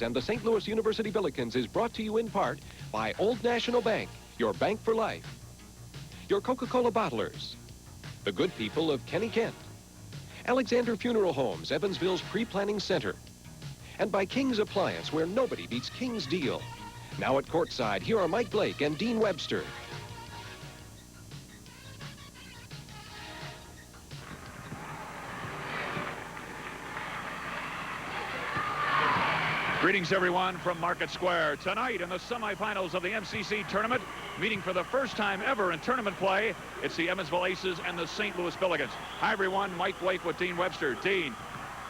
And the St. Louis University Billikens is brought to you in part by Old National Bank, your bank for life. Your Coca-Cola bottlers. The good people of Kenny Kent. Alexander Funeral Homes, Evansville's pre-planning center. And by King's Appliance, where nobody beats King's deal. Now at courtside, here are Mike Blake and Dean Webster. Greetings, everyone, from Market Square. Tonight in the semifinals of the MCC tournament, meeting for the first time ever in tournament play, it's the Evansville Aces and the St. Louis Billikens. Hi, everyone. Mike Blake with Dean Webster. Dean,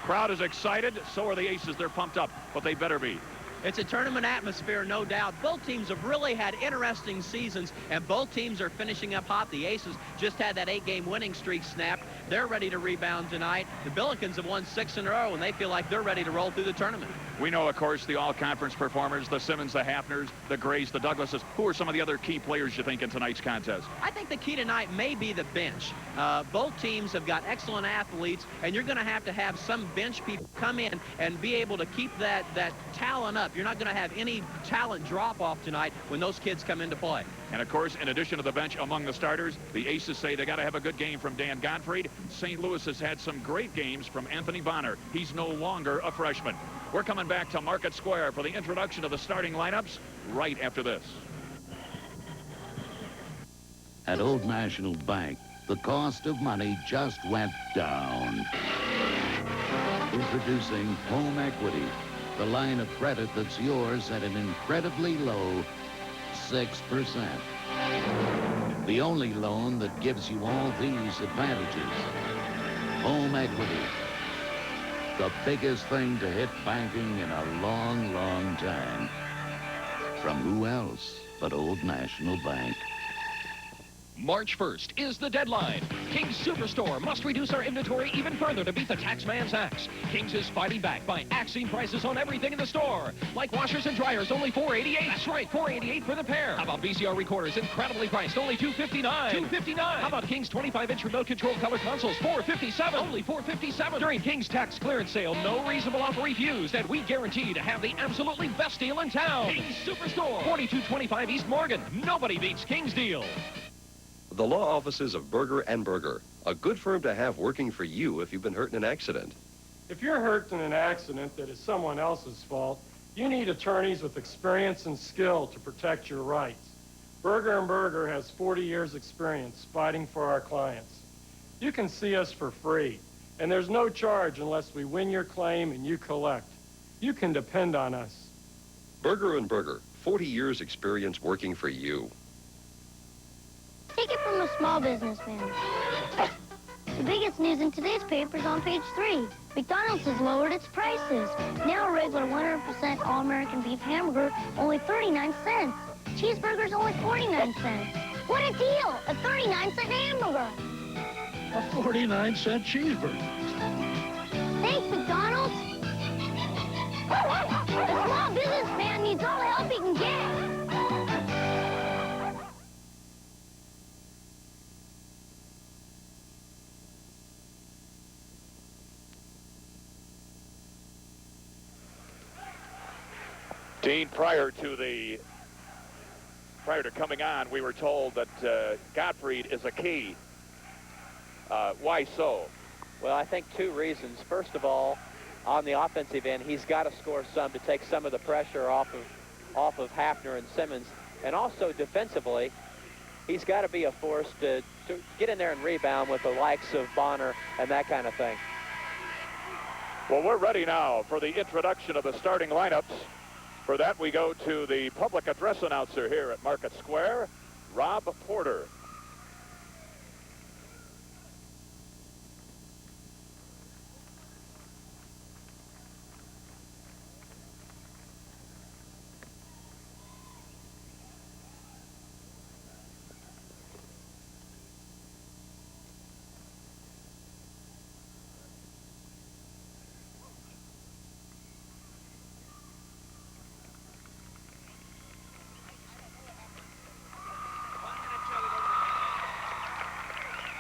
crowd is excited. So are the Aces. They're pumped up, but they better be. It's a tournament atmosphere, no doubt. Both teams have really had interesting seasons, and both teams are finishing up hot. The Aces just had that 8-game winning streak snapped. They're ready to rebound tonight. The Billikens have won 6 in a row, and they feel like they're ready to roll through the tournament. We know, of course, the all-conference performers, the Simmons, the Hafners, the Grays, the Douglases. Who are some of the other key players you think in tonight's contest? I think the key tonight may be the bench. Both teams have got excellent athletes, and you're going to have some bench people come in and be able to keep that talent up. You're not going to have any talent drop-off tonight when those kids come into play. And, of course, in addition to the bench among the starters, the Aces say they got to have a good game from Dan Gottfried. St. Louis has had some great games from Anthony Bonner. He's no longer a freshman. We're coming back to Market Square for the introduction of the starting lineups right after this. At Old National Bank, the cost of money just went down. Introducing Home Equity, the line of credit that's yours at an incredibly low 6%. The only loan that gives you all these advantages. Home Equity. The biggest thing to hit banking in a long, long time. From who else but Old National Bank? March 1st is the deadline. King's Superstore must reduce our inventory even further to beat the taxman's axe. King's is fighting back by axing prices on everything in the store. Like washers and dryers, only $4.88. That's right, $4.88 for the pair. How about VCR recorders, incredibly priced, only $2.59. $2.59. How about King's 25-inch remote control color consoles, $4.57. Only $4.57. During King's tax clearance sale, no reasonable offer refused, and we guarantee to have the absolutely best deal in town. King's Superstore, 4225 East Morgan. Nobody beats King's deal. The law offices of Berger & Berger, a good firm to have working for you if you've been hurt in an accident. If you're hurt in an accident that is someone else's fault, you need attorneys with experience and skill to protect your rights. Berger & Berger has 40 years experience fighting for our clients. You can see us for free, and there's no charge unless we win your claim and you collect. You can depend on us. Berger & Berger, 40 years experience working for you. Take it from a small businessman. The biggest news in today's paper is on page 3. McDonald's has lowered its prices. Now a regular 100% all-American beef hamburger, only 39 cents. Cheeseburgers, only 49 cents. What a deal! A 39-cent hamburger. A 49-cent cheeseburger. Thanks, McDonald's. A small businessman needs all the help he can get. Dean, prior to coming on, we were told that Gottfried is a key. Why so? Well, I think 2 reasons. First of all, on the offensive end, he's got to score some to take some of the pressure off of Hafner and Simmons. And also defensively, he's got to be a force to get in there and rebound with the likes of Bonner and that kind of thing. Well, we're ready now for the introduction of the starting lineups. For that, we go to the public address announcer here at Market Square, Rob Porter.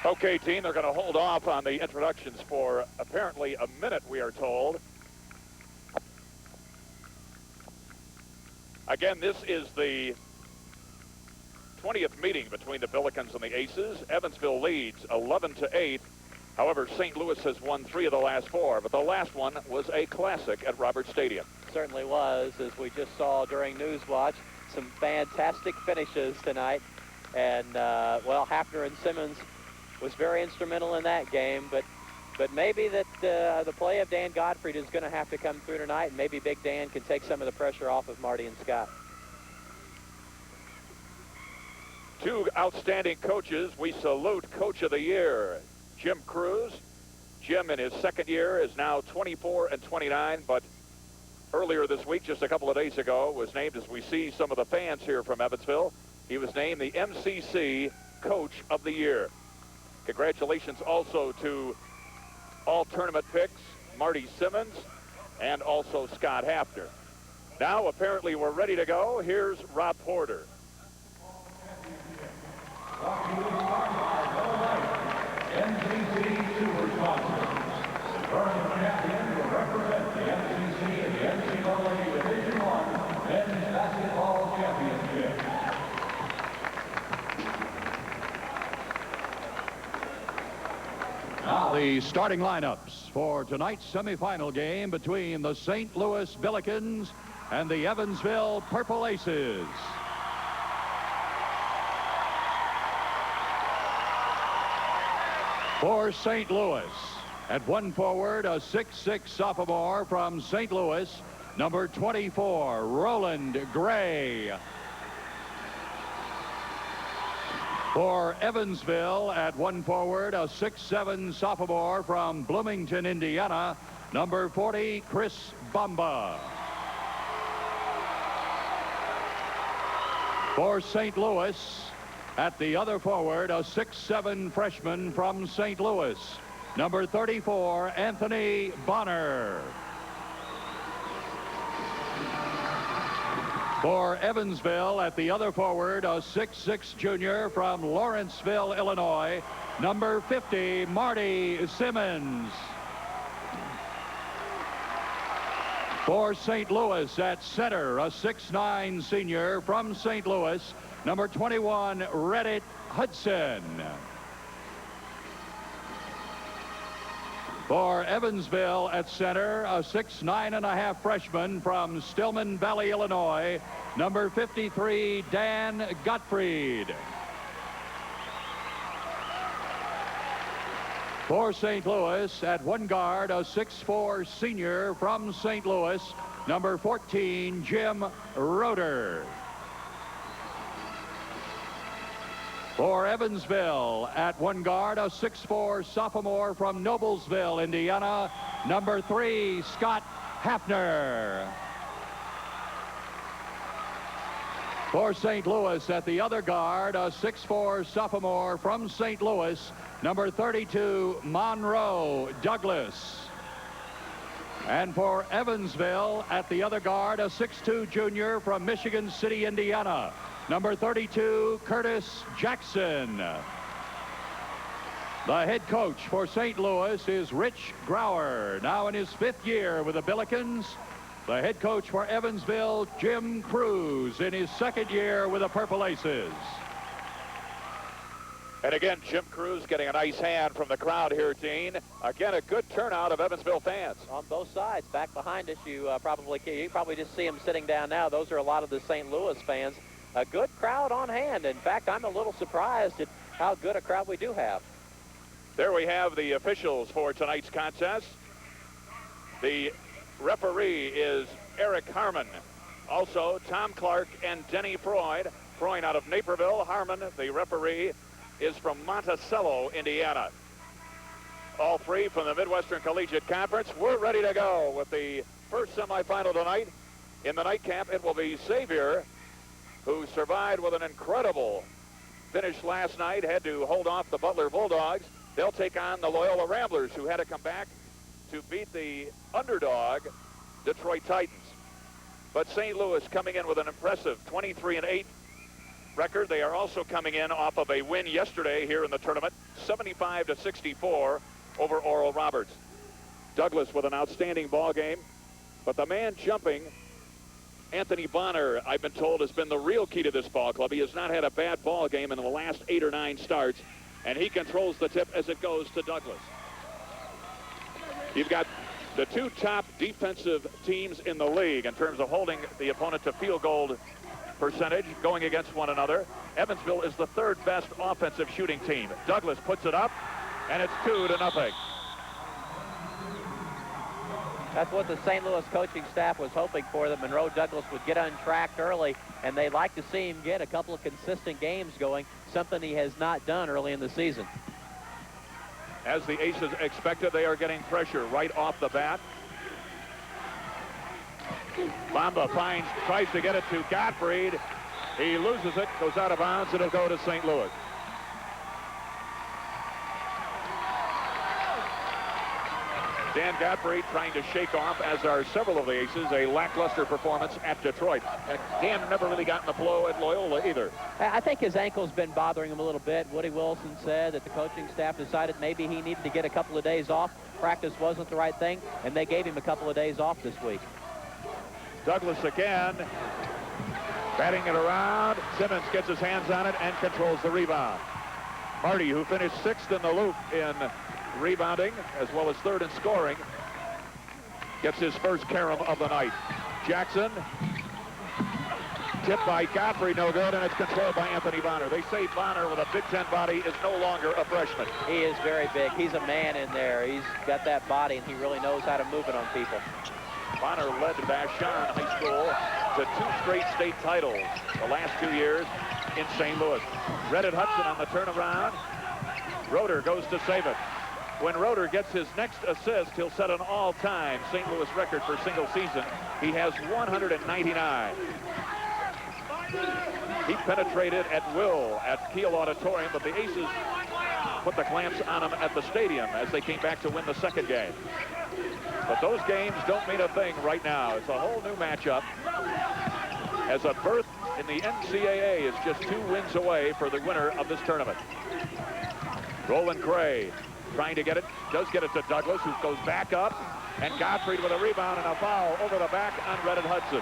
Okay, team, they're going to hold off on the introductions for apparently a minute, we are told. Again, this is the 20th meeting between the Billikens and the Aces. Evansville leads 11-8. However, St. Louis has won 3 of the last 4, but the last one was a classic at Roberts Stadium. Certainly was, as we just saw during Newswatch. Some fantastic finishes tonight. And, well, Hafner and Simmons was very instrumental in that game, but maybe that the play of Dan Gottfried is going to have to come through tonight, and maybe Big Dan can take some of the pressure off of Marty and Scott. 2 outstanding coaches. We salute Coach of the Year, Jim Cruz. Jim, in his second year, is now 24 and 29, but earlier this week, just a couple of days ago, was named, as we see some of the fans here from Evansville, he was named the MCC Coach of the Year. Congratulations also to all tournament picks, Marty Simmons, and also Scott Hafner. Now, apparently, we're ready to go. Here's Rob Porter. MCC Super Sponsor. The tournament champion will represent the MCC in the NCAA Division I Men's Basketball Championship. Now the starting lineups for tonight's semifinal game between the St. Louis Billikens and the Evansville Purple Aces. For St. Louis, at 1 forward, a 6'6" sophomore from St. Louis, number 24, Roland Gray. For Evansville, at 1 forward, a 6'7" sophomore from Bloomington, Indiana, number 40, Chris Bamba. For St. Louis, at the other forward, a 6'7" freshman from St. Louis, number 34, Anthony Bonner. For Evansville, at the other forward, a 6'6" junior from Lawrenceville, Illinois, number 50, Marty Simmons. For St. Louis, at center, a 6'9" senior from St. Louis, number 21, Reddit Hudson. For Evansville at center, a 6'9.5" freshman from Stillman Valley, Illinois, number 53, Dan Gottfried. For St. Louis, at 1 guard, a 6'4" senior from St. Louis, number 14, Jim Roeder. For Evansville, at 1 guard, a 6'4" sophomore from Noblesville, Indiana, number 3, Scott Hafner. For St. Louis, at the other guard, a 6'4" sophomore from St. Louis, number 32, Monroe Douglas. And for Evansville, at the other guard, a 6'2" junior from Michigan City, Indiana, number 32, Curtis Jackson. The head coach for St. Louis is Rich Grauer, now in his 5th year with the Billikens. The head coach for Evansville, Jim Cruz, in his 2nd year with the Purple Aces. And again, Jim Cruz getting a nice hand from the crowd here, Dean. Again, a good turnout of Evansville fans. On both sides, back behind us, you probably just see them sitting down now. Those are a lot of the St. Louis fans. A good crowd on hand. In fact, I'm a little surprised at how good a crowd we do have. There we have the officials for tonight's contest. The referee is Eric Harmon. Also, Tom Clark and Denny Freud. Freud out of Naperville. Harmon, the referee, is from Monticello, Indiana. All 3 from the Midwestern Collegiate Conference. We're ready to go with the first semifinal tonight. In the nightcap, it will be Xavier, who survived with an incredible finish last night, had to hold off the Butler Bulldogs. They'll take on the Loyola Ramblers, who had to come back to beat the underdog Detroit Titans. But St. Louis coming in with an impressive 23-8 record. They are also coming in off of a win yesterday here in the tournament, 75-64 over Oral Roberts. Douglas with an outstanding ball game, but the man jumping Anthony Bonner, I've been told, has been the real key to this ball club. He has not had a bad ball game in the last 8 or 9 starts, and he controls the tip as it goes to Douglas. You've got the 2 top defensive teams in the league in terms of holding the opponent to field goal percentage, going against one another. Evansville is the 3rd best offensive shooting team. Douglas puts it up, and it's 2-0. That's what the St. Louis coaching staff was hoping for, that Monroe Douglas would get untracked early, and they'd like to see him get a couple of consistent games going, something he has not done early in the season. As the Aces expected, they are getting pressure right off the bat. Bamba tries to get it to Gottfried. He loses it, goes out of bounds, and it'll go to St. Louis. Dan Gottfried trying to shake off, as are several of the Aces, a lackluster performance at Detroit. Dan never really gotten the blow at Loyola either. I think his ankle's been bothering him a little bit. Woody Wilson said that the coaching staff decided maybe he needed to get a couple of days off. Practice wasn't the right thing, and they gave him a couple of days off this week. Douglas again, batting it around. Simmons gets his hands on it and controls the rebound. Marty, who finished 6th in the loop in rebounding as well as 3rd in scoring, gets his first carom of the night. Jackson, tipped by Godfrey, no good, and it's controlled by Anthony Bonner. They say Bonner, with a Big Ten body, is no longer a freshman. He is very big. He's a man in there. He's got that body, and he really knows how to move it on people. Bonner led Vashon High School to 2 straight state titles the last 2 years in St. Louis. Reddit Hudson on the turnaround. Roeder goes to save it. When Roeder gets his next assist, he'll set an all-time St. Louis record for single season. He has 199. He penetrated at will at Kiel Auditorium, but the Aces put the clamps on him at the stadium as they came back to win the 2nd game. But those games don't mean a thing right now. It's a whole new matchup, as a berth in the NCAA is just 2 wins away for the winner of this tournament. Roland Gray trying to get it, does get it to Douglas, who goes back up, and Gottfried with a rebound and a foul over the back on Reddit Hudson.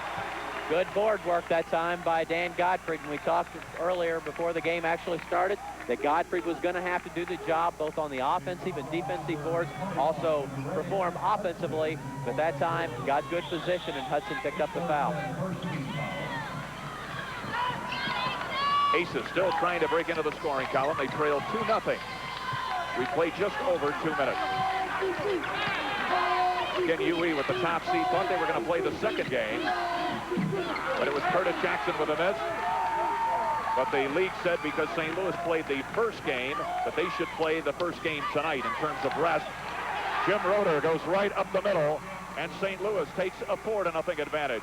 Good board work that time by Dan Gottfried, and we talked earlier before the game actually started that Gottfried was going to have to do the job both on the offensive and defensive boards, also perform offensively, but that time got good position and Hudson picked up the foul. Aces still trying to break into the scoring column. They trail 2-0. We play just over 2 minutes. Again, UE with the top seed thought they were going to play the 2nd game, but it was Curtis Jackson with a miss. But the league said because St. Louis played the 1st game, that they should play the 1st game tonight in terms of rest. Jim Roeder goes right up the middle, and St. Louis takes a 4-0 advantage.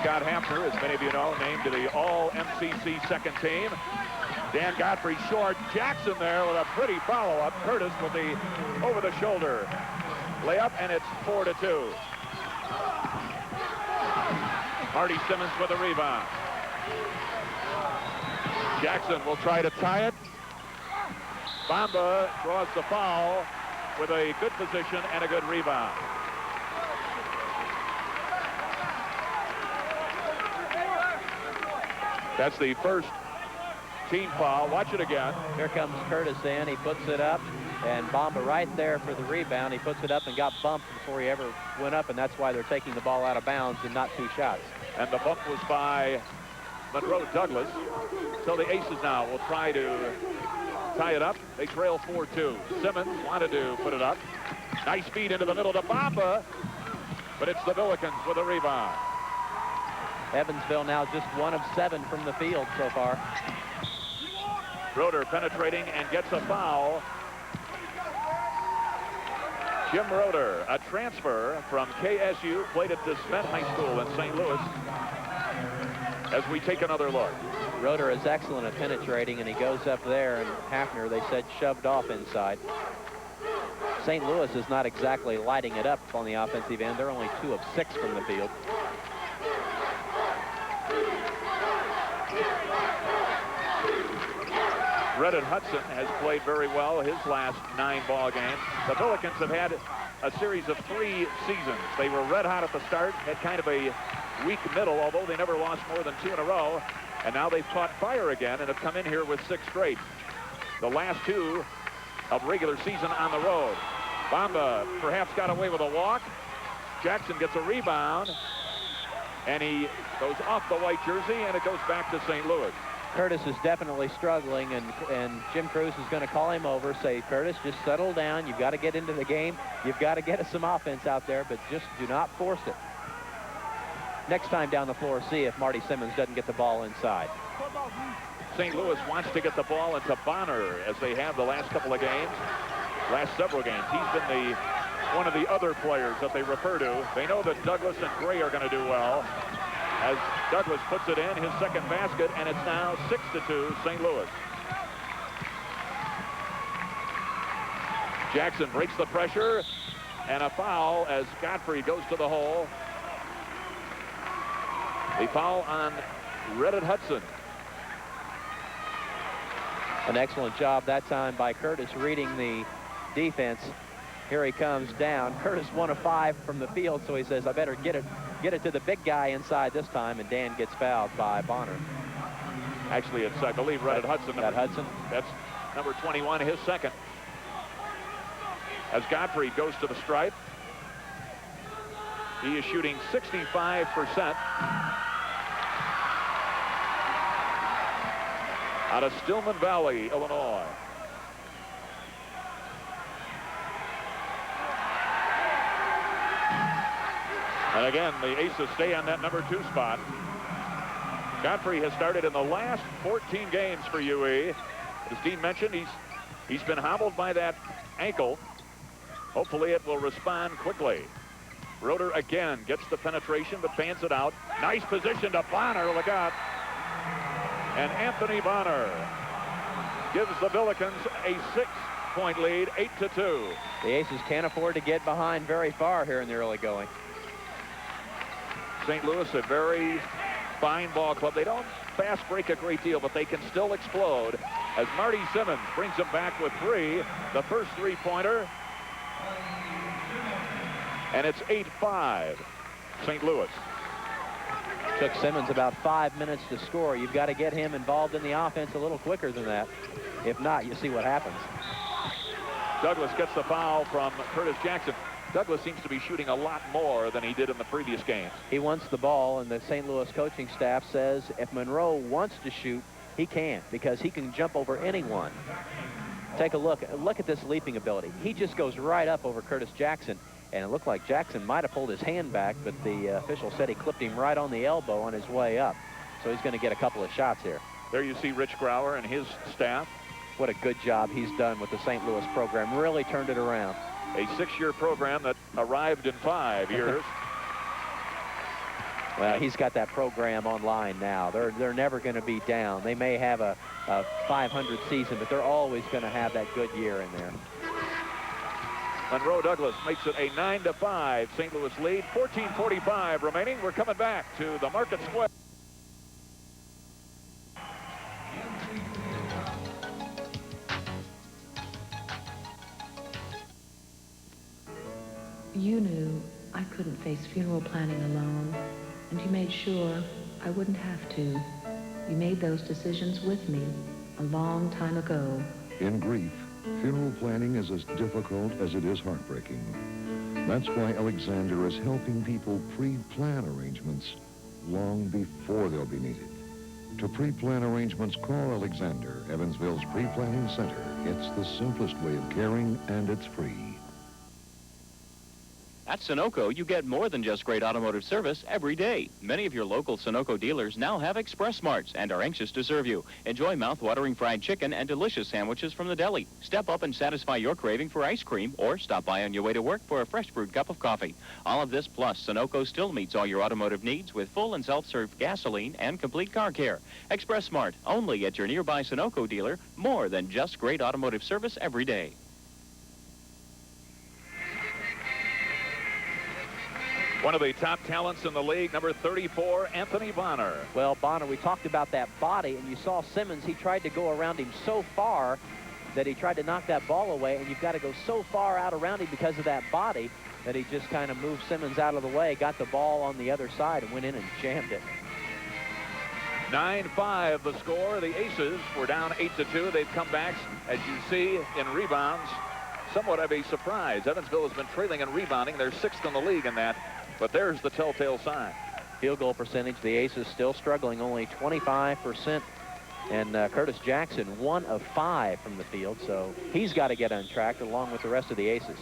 Scott Hafner, as many of you know, named to the All-MCC 2nd team. Dan Gottfried short. Jackson there with a pretty follow-up. Curtis with the over-the-shoulder layup, and it's 4-2. Marty Simmons with a rebound. Jackson will try to tie it. Bamba draws the foul with a good position and a good rebound. That's the first team foul. Watch it again. Here comes Curtis in. He puts it up, and Bamba right there for the rebound. He puts it up and got bumped before he ever went up, and that's why they're taking the ball out of bounds and not 2 shots. And the bump was by Monroe Douglas. So the Aces now will try to tie it up. They trail 4-2. Simmons wanted to put it up. Nice feed into the middle to Bamba, but it's the Billikens with a rebound. Evansville now just 1 of 7 from the field so far. Roeder penetrating and gets a foul. Jim Roeder, a transfer from KSU, played at DeSmet High School in St. Louis. As we take another look. Roeder is excellent at penetrating, and he goes up there, and Hafner, they said, shoved off inside. St. Louis is not exactly lighting it up on the offensive end. They're only 2 of 6 from the field. Reddit Hudson has played very well his last 9 ball games. The Billikens have had a series of 3 seasons. They were red hot at the start, had kind of a weak middle, although they never lost more than 2 in a row. And now they've caught fire again and have come in here with 6 straight. The last 2 of regular season on the road. Bamba perhaps got away with a walk. Jackson gets a rebound, and he goes off the white jersey, and it goes back to St. Louis. Curtis is definitely struggling, and Jim Cruz is going to call him over, say, Curtis, just settle down. You've got to get into the game. You've got to get us some offense out there, but just do not force it. Next time down the floor, see if Marty Simmons doesn't get the ball inside. St. Louis wants to get the ball into Bonner, as they have the last couple of games, last several games. He's been one of the other players that they refer to. They know that Douglas and Gray are going to do well, as Douglas puts it in, his second basket, and it's now 6-2 St. Louis. Jackson breaks the pressure, and a foul as Godfrey goes to the hole. A foul on Reddit Hudson. An excellent job that time by Curtis reading the defense. Here he comes down. Curtis 1 of 5 from the field, so he says, I better get it to the big guy inside this time, and Dan gets fouled by Bonner. Actually, it's, I believe, Reddit Hudson. Hudson? That's number 21, his second. As Godfrey goes to the stripe, he is shooting 65% out of Stillman Valley, Illinois. And again, the Aces stay on that number 2 spot. Godfrey has started in the last 14 games for UE. As Dean mentioned, he's been hobbled by that ankle. Hopefully it will respond quickly. Roeder again gets the penetration, but fans it out. Nice position to Bonner. Look out. And Anthony Bonner gives the Billikens a 6-point lead, 8-2. The Aces can't afford to get behind very far here in the early going. St. Louis, a very fine ball club. They don't fast break a great deal, but they can still explode. As Marty Simmons brings them back with 3, the first 3-pointer. And it's 8-5, St. Louis. Took Simmons about 5 minutes to score. You've got to get him involved in the offense a little quicker than that. If not, you see what happens. Douglas gets the foul from Curtis Jackson. Douglas seems to be shooting a lot more than he did in the previous games. He wants the ball, and the St. Louis coaching staff says if Monroe wants to shoot, he can, because he can jump over anyone. Take a look. Look at this leaping ability. He just goes right up over Curtis Jackson, and it looked like Jackson might have pulled his hand back, but the official said he clipped him right on the elbow on his way up. So he's going to get a couple of shots here. There you see Rich Grauer and his staff. What a good job he's done with the St. Louis program. Really turned it around. A 6-year program that arrived in 5 years. Well, he's got that program online now. They're never going to be down. They may have a 500 season, but they're always going to have that good year in there. Monroe Douglas makes it a 9-5 St. Louis lead. 14:45 remaining. We're coming back to the Market Square. You knew I couldn't face funeral planning alone, and you made sure I wouldn't have to. You made those decisions with me a long time ago. In grief, funeral planning is as difficult as it is heartbreaking. That's why Alexander is helping people pre-plan arrangements long before they'll be needed. To pre-plan arrangements, call Alexander, Evansville's pre-planning center. It's the simplest way of caring, and it's free. At Sunoco, you get more than just great automotive service every day. Many of your local Sunoco dealers now have Express Smarts and are anxious to serve you. Enjoy mouth-watering fried chicken and delicious sandwiches from the deli. Step up and satisfy your craving for ice cream, or stop by on your way to work for a fresh brewed cup of coffee. All of this plus Sunoco still meets all your automotive needs with full and self-serve gasoline and complete car care. Express Smart, only at your nearby Sunoco dealer. More than just great automotive service every day. One of the top talents in the league, number 34, Anthony Bonner. Well, Bonner, we talked about that body, and you saw Simmons. He tried to go around him so far that he tried to knock that ball away, and you've got to go so far out around him because of that body that he just kind of moved Simmons out of the way, got the ball on the other side, and went in and jammed it. 9-5 the score. The Aces were down 8-2. They've come back, as you see, in rebounds. Somewhat of a surprise. Evansville has been trailing in rebounding. They're 6th in the league in that. But there's the telltale sign. Field goal percentage, the Aces still struggling, only 25%. And Curtis Jackson, 1 of 5 from the field. So he's got to get on track along with the rest of the Aces.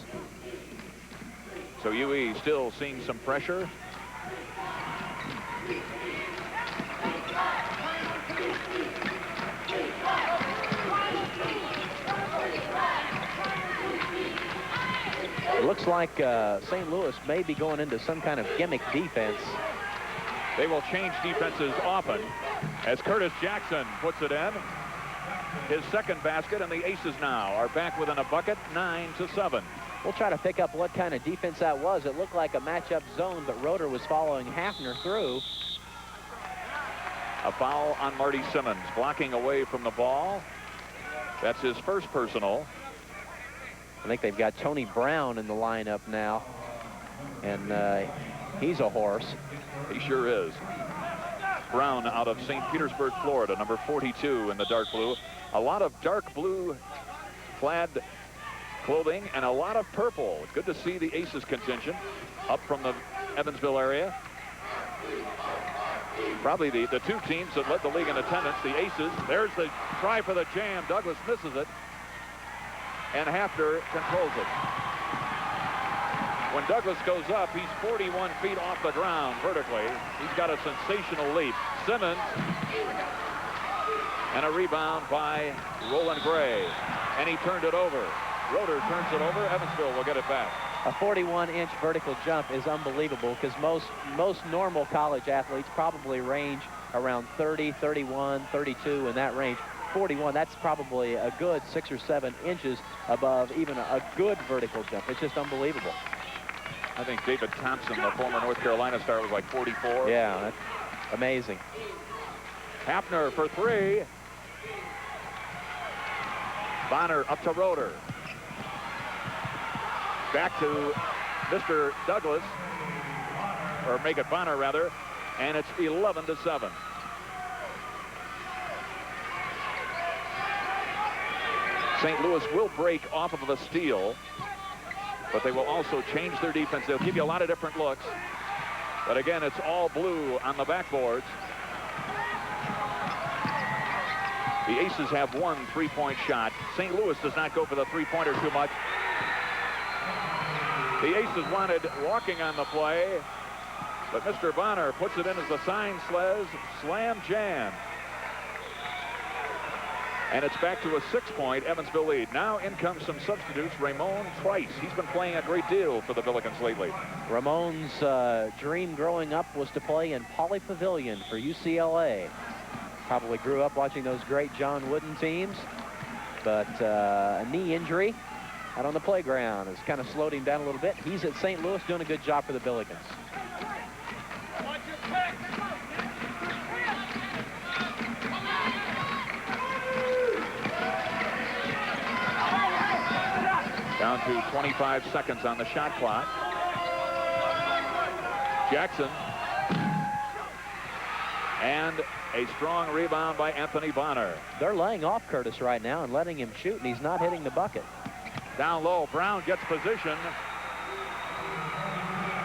So UE still seeing some pressure. It looks like St. Louis may be going into some kind of gimmick defense. They will change defenses often as Curtis Jackson puts it in. His second basket, and the Aces now are back within a bucket, 9-7. We'll try to pick up what kind of defense that was. It looked like a matchup zone, but Roeder was following Hafner through. A foul on Marty Simmons, blocking away from the ball. That's his first personal. I think they've got Tony Brown in the lineup now, and he's a horse. He sure is. Brown out of St. Petersburg, Florida, number 42 in the dark blue. A lot of dark blue clad clothing and a lot of purple. It's good to see the Aces contingent up from the Evansville area. Probably the two teams that led the league in attendance, the Aces. There's the try for the jam. Douglas misses it, and Hafner controls it. When Douglas goes up, he's 41 feet off the ground vertically. He's got a sensational leap. Simmons, and a rebound by Roland Gray, and he turned it over. Roeder turns it over. Evansville will get it back. A 41-inch vertical jump is unbelievable because most normal college athletes probably range around 30, 31, 32 in that range. 41, that's probably a good 6 or 7 inches above even a good vertical jump. It's just unbelievable. I think David Thompson, the former North Carolina star, was like 44. Yeah, that's amazing. Hafner for 3. Bonner up to Roeder. Back to Mr. Douglas, or make it Bonner rather, and it's 11-7. St. Louis will break off of a steal, but they will also change their defense. They'll give you a lot of different looks, but again, it's all blue on the backboards. The Aces have 1 3-point shot. St. Louis does not go for the three-pointer too much. The Aces wanted walking on the play, but Mr. Bonner puts it in as the sign says, slam jam. And it's back to a 6-point Evansville lead. Now in comes some substitutes. Ramon Trice. He's been playing a great deal for the Billikens lately. Ramon's dream growing up was to play in Pauley Pavilion for UCLA. Probably grew up watching those great John Wooden teams, but a knee injury out on the playground has kind of slowed him down a little bit. He's at St. Louis doing a good job for the Billikens. Down to 25 seconds on the shot clock. Jackson. And a strong rebound by Anthony Bonner. They're laying off Curtis right now and letting him shoot, and he's not hitting the bucket. Down low, Brown gets position.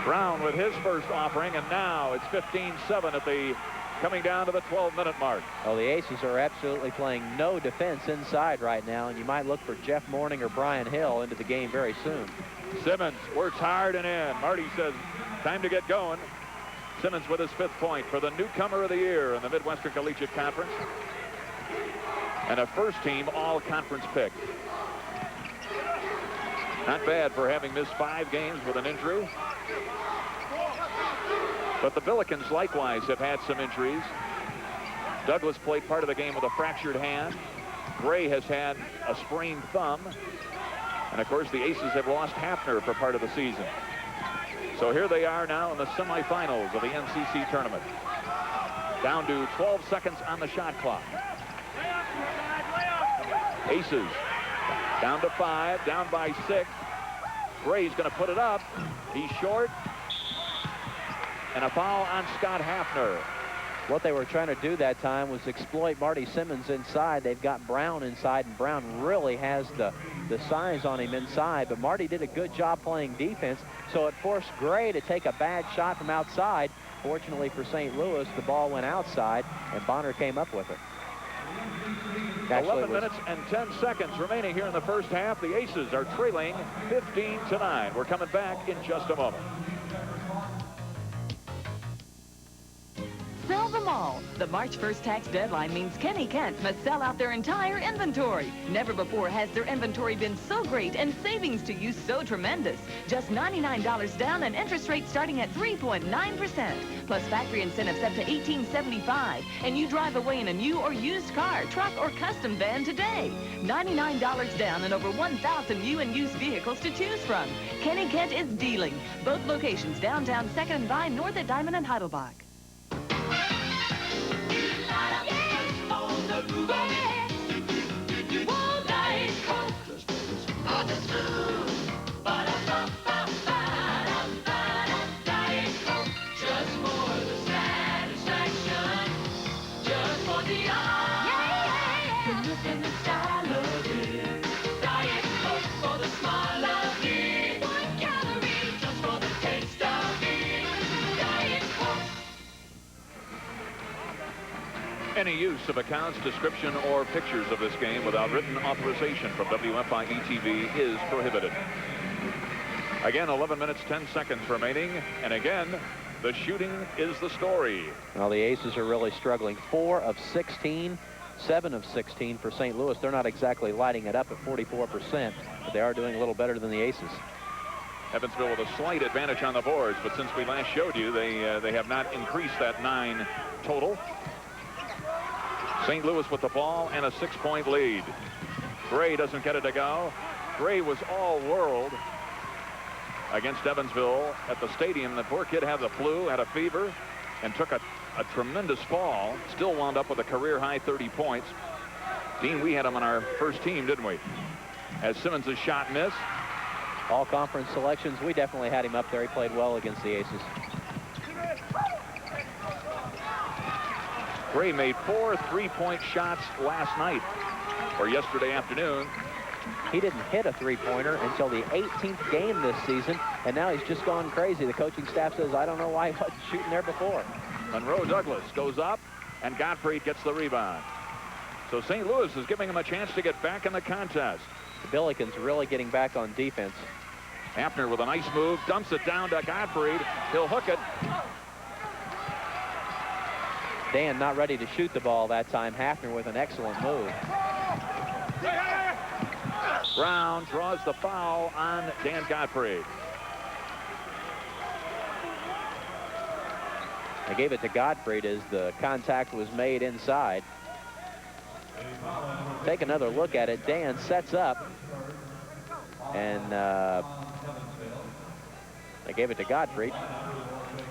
Brown with his first offering, and now it's 15-7 at the coming down to the 12-minute mark. Oh, the Aces are absolutely playing no defense inside right now, and you might look for Jeff Morning or Brian Hill into the game very soon. Simmons works hard and in. Marty says, time to get going. Simmons with his 5th point for the newcomer of the year in the Midwestern Collegiate Conference. And a first-team all-conference pick. Not bad for having missed 5 games with an injury. But the Billikens likewise have had some injuries. Douglas played part of the game with a fractured hand. Gray has had a sprained thumb. And of course the Aces have lost Hafner for part of the season. So here they are now in the semifinals of the MCC tournament. Down to 12 seconds on the shot clock. Aces down to 5, down by 6. Gray's going to put it up. He's short. And a foul on Scott Hafner. What they were trying to do that time was exploit Marty Simmons inside. They've got Brown inside, and Brown really has the size on him inside. But Marty did a good job playing defense, so it forced Gray to take a bad shot from outside. Fortunately for St. Louis, the ball went outside, and Bonner came up with it. 11 minutes and 10 seconds remaining here in the first half. The Aces are trailing 15-9. We're coming back in just a moment. Sell them all. The March 1st tax deadline means Kenny Kent must sell out their entire inventory. Never before has their inventory been so great and savings to you so tremendous. Just $99 down and interest rate starting at 3.9%. Plus factory incentives up to $18.75. And you drive away in a new or used car, truck, or custom van today. $99 down and over 1,000 new and used vehicles to choose from. Kenny Kent is dealing. Both locations downtown 2nd and Vine, north at Diamond and Heidelbach. Any use of accounts, description, or pictures of this game without written authorization from WFIE-TV is prohibited. Again, 11 minutes, 10 seconds remaining. And again, the shooting is the story. Well, the Aces are really struggling. 4 of 16, 7 of 16 for St. Louis. They're not exactly lighting it up at 44%, but they are doing a little better than the Aces. Evansville with a slight advantage on the boards, but since we last showed you, they have not increased that 9 total. St. Louis with the ball and a 6-point lead. Gray doesn't get it to go. Gray was all world against Evansville at the stadium. The poor kid had the flu, had a fever, and took a tremendous fall. Still wound up with a career-high 30 points. Dean, we had him on our first team, didn't we? As Simmons' shot missed. All conference selections, we definitely had him up there. He played well against the Aces. Gray made 4 3-point shots last night, or yesterday afternoon. He didn't hit a three-pointer until the 18th game this season, and now he's just gone crazy. The coaching staff says, I don't know why he wasn't shooting there before. Monroe Douglas goes up, and Gottfried gets the rebound. So St. Louis is giving him a chance to get back in the contest. The Billikens really getting back on defense. Hafner with a nice move, dumps it down to Gottfried. He'll hook it. Dan not ready to shoot the ball that time. Hafner with an excellent move. Brown draws the foul on Dan Gottfried. They gave it to Gottfried as the contact was made inside. Take another look at it. Dan sets up, and they gave it to Gottfried.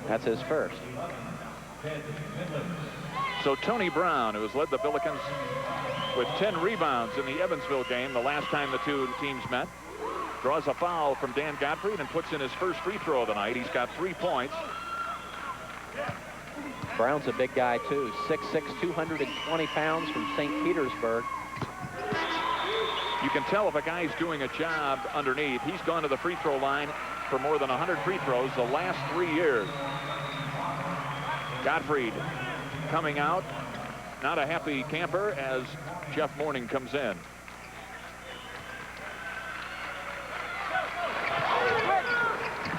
That's his first. So Tony Brown, who has led the Billikens with 10 rebounds in the Evansville game the last time the two teams met, draws a foul from Dan Gottfried and puts in his first free throw of the night. He's got 3 points. Brown's a big guy, too. 6'6", 220 pounds from St. Petersburg. You can tell if a guy's doing a job underneath. He's gone to the free throw line for more than 100 free throws the last 3 years. Gottfried coming out, not a happy camper as Jeff Mourning comes in.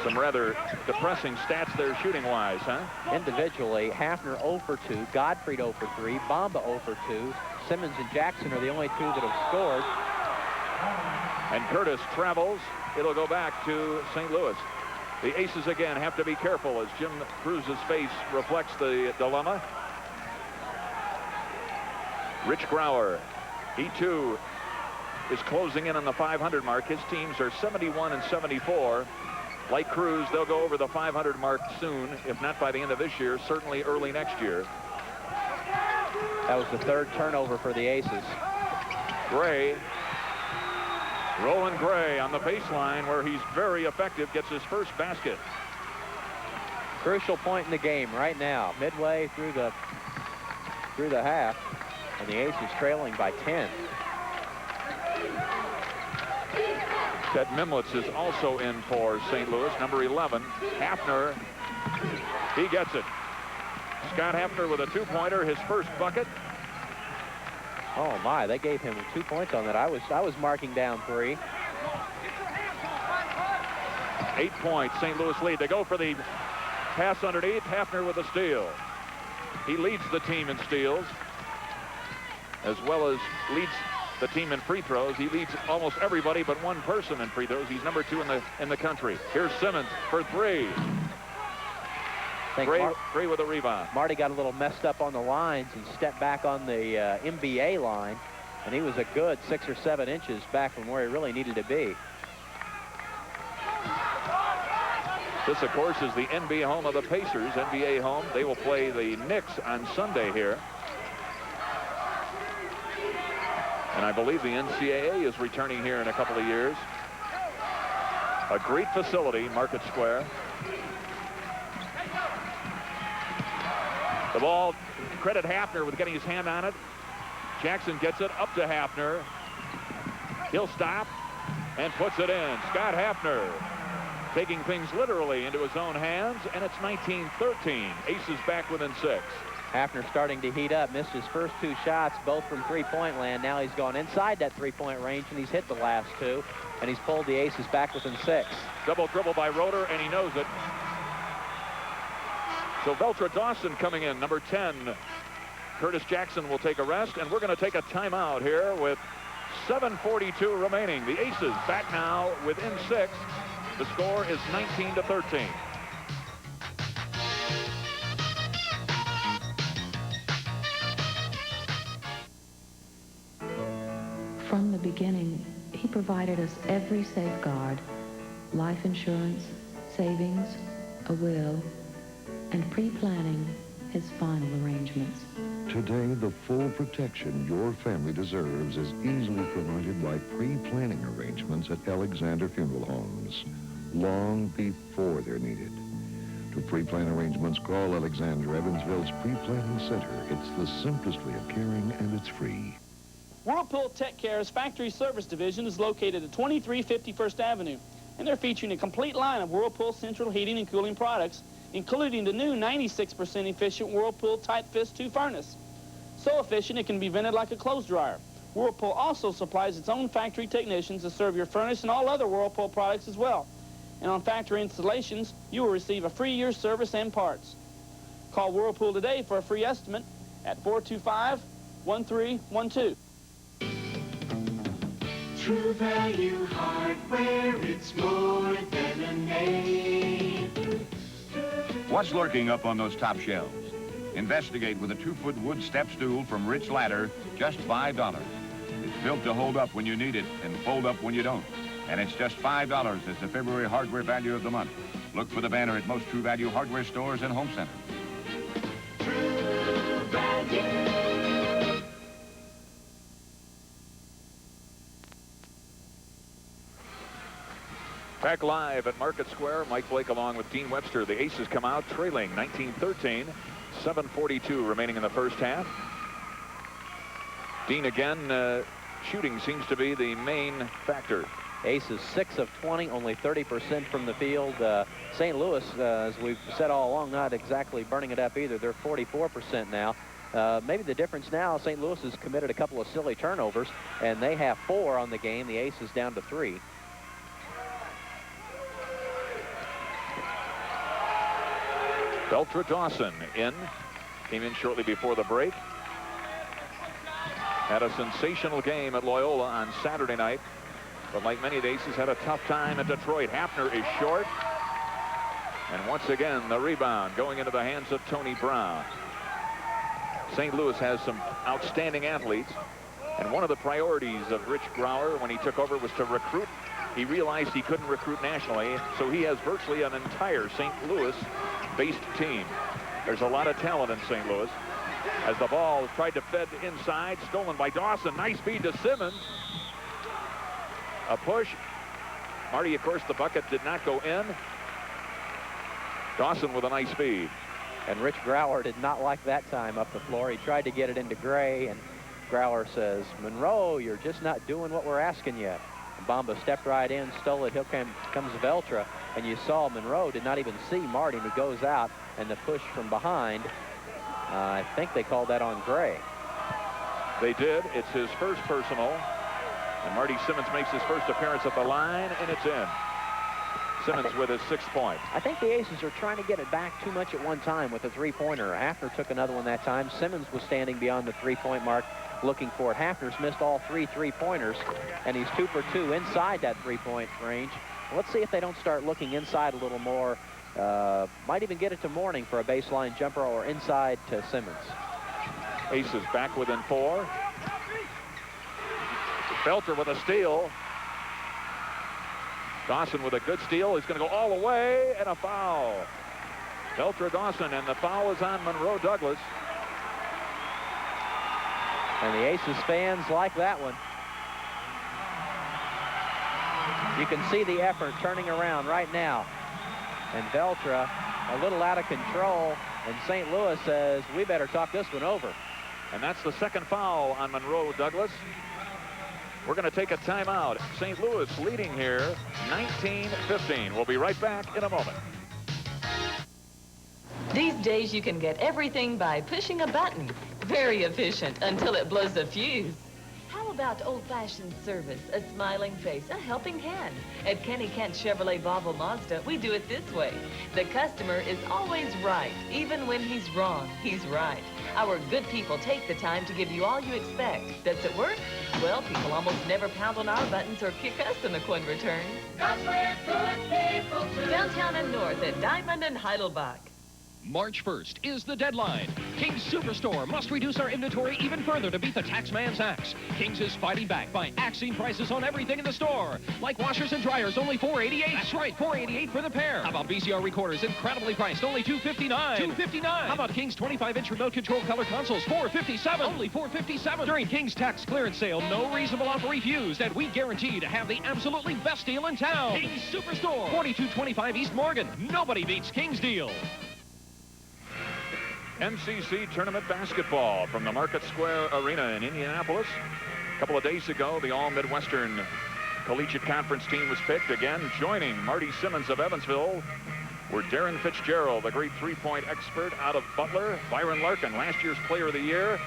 Some rather depressing stats there shooting-wise, huh? Individually, Hafner 0 for 2, Gottfried 0 for 3, Bamba 0 for 2. Simmons and Jackson are the only two that have scored. And Curtis travels. It'll go back to St. Louis. The Aces again have to be careful as Jim Cruz's face reflects the dilemma. Rich Grauer, he too is closing in on the 500 mark. His teams are 71 and 74. Like Cruz, they'll go over the 500 mark soon, if not by the end of this year, certainly early next year. That was the third turnover for the Aces. Gray, Roland Gray on the baseline where he's very effective, gets his first basket. Crucial point in the game right now, midway through the half, and the Aces trailing by 10. Ted Mimlitz is also in for St. Louis, number 11. Hafner, he gets it. Scott Hafner with a two-pointer, his first bucket. Oh my, they gave him 2 points on that. I was marking down 3. 8 points, St. Louis lead. They go for the pass underneath. Hafner with a steal. He leads the team in steals, as well as leads the team in free throws. He leads almost everybody but one person in free throws. He's number 2 in the country. Here's Simmons for 3. Gray with a rebound. Marty got a little messed up on the lines and stepped back on the NBA line, and he was a good 6 or 7 inches back from where he really needed to be. This, of course, is the NBA home of the Pacers. NBA home. They will play the Knicks on Sunday here. And I believe the NCAA is returning here in a couple of years. A great facility, Market Square. The ball, credit Hafner with getting his hand on it. Jackson gets it up to Hafner. He'll stop and puts it in. Scott Hafner taking things literally into his own hands, and it's 19-13. Aces back within 6. Hafner starting to heat up, missed his first 2 shots, both from three-point land. Now he's gone inside that three-point range, and he's hit the last 2, and he's pulled the Aces back within 6. Double dribble by Roeder, and he knows it. So Veltra Dawson coming in, number 10. Curtis Jackson will take a rest, and we're going to take a timeout here with 7:42 remaining. The Aces back now within 6. The score is 19-13. From the beginning, he provided us every safeguard: life insurance, savings, a will, and pre-planning his final arrangements. Today, the full protection your family deserves is easily provided by pre-planning arrangements at Alexander Funeral Homes, long before they're needed. To pre-plan arrangements, call Alexander, Evansville's pre-planning center. It's the simplest way of caring, and it's free. Whirlpool Tech Care's factory service division is located at 2350 First Avenue, and they're featuring a complete line of Whirlpool central heating and cooling products, including the new 96% efficient Whirlpool Tight Fist 2 furnace. So efficient it can be vented like a clothes dryer. Whirlpool also supplies its own factory technicians to serve your furnace and all other Whirlpool products as well. And on factory installations, you will receive a free year's service and parts. Call Whirlpool today for a free estimate at 425-1312. True Value Hardware, it's more than a name. What's lurking up on those top shelves? Investigate with a 2-foot wood step stool from Rich Ladder, just $5. It's built to hold up when you need it and fold up when you don't. And it's just $5 as the February hardware value of the month. Look for the banner at most True Value hardware stores and home centers. True Value. Back live at Market Square, Mike Blake along with Dean Webster. The Aces come out trailing 19-13, 7:42 remaining in the first half. Dean again, shooting seems to be the main factor. Aces 6 of 20, only 30% from the field. St. Louis, as we've said all along, not exactly burning it up either. They're 44% now. Maybe the difference now, St. Louis has committed a couple of silly turnovers, and they have 4 on the game. The Aces down to 3. Veltra Dawson came in shortly before the break. Had a sensational game at Loyola on Saturday night, but like many of the Aces, had a tough time at Detroit. Hafner is short, and once again the rebound going into the hands of Tony Brown. St. Louis has some outstanding athletes, and one of the priorities of Rich Grauer when he took over was to recruit He realized he couldn't recruit nationally, so he has virtually an entire St. Louis-based team. There's a lot of talent in St. Louis. As the ball is tried to fed inside, stolen by Dawson. Nice feed to Simmons. A push. Marty, of course, the bucket did not go in. Dawson with a nice feed. And Rich Grauer did not like that time up the floor. He tried to get it into Gray, and Grauer says, Monroe, you're just not doing what we're asking you. And Bamba stepped right in, stole it. Here comes Veltra, and you saw Monroe did not even see Marty, and he goes out, and the push from behind, I think they called that on Gray. They did. It's his first personal. And Marty Simmons makes his first appearance at the line, and it's in. Simmons with his 6th point. I think the Aces are trying to get it back too much at one time with a three-pointer. Hafner took another one that time. Simmons was standing beyond the three-point mark looking for it. Hafner's missed all 3 three-pointers, and he's 2 for 2 inside that three-point range. Let's see if they don't start looking inside a little more. Might even get it to Mourning for a baseline jumper or inside to Simmons. Aces back within 4. Felter with a steal. Dawson with a good steal. He's going to go all the way, and a foul. Felter Dawson, and the foul is on Monroe Douglas. And the Aces fans like that one. You can see the effort turning around right now. And Veltra a little out of control, and St. Louis says, we better talk this one over. And that's the 2nd foul on Monroe Douglas. We're going to take a timeout. St. Louis leading here 19-15. We'll be right back in a moment. These days you can get everything by pushing a button. Very efficient until it blows a fuse. How about old-fashioned service, a smiling face, a helping hand? At Kenny Kent Chevrolet Volvo Mazda, we do it this way. The customer is always right. Even when he's wrong, he's right. Our good people take the time to give you all you expect. Does it work? Well, people almost never pound on our buttons or kick us in the coin return. That's where good people do. Downtown and north at Diamond and Heidelbach. March 1st is the deadline. King's Superstore must reduce our inventory even further to beat the taxman's axe. King's is fighting back by axing prices on everything in the store. Like washers and dryers, only $4.88. That's right, $4.88 for the pair. How about VCR recorders, incredibly priced, only $2.59. $2.59. How about King's 25-inch remote control color consoles, $4.57. Only $4.57. During King's tax clearance sale, no reasonable offer refused, and we guarantee to have the absolutely best deal in town. King's Superstore, 4225 East Morgan. Nobody beats King's deal. MCC Tournament basketball from the Market Square Arena in Indianapolis. A couple of days ago, the All-Midwestern Collegiate Conference team was picked. Again, joining Marty Simmons of Evansville were Darren Fitzgerald, the great three-point expert out of Butler, Byron Larkin, last year's Player of the Year,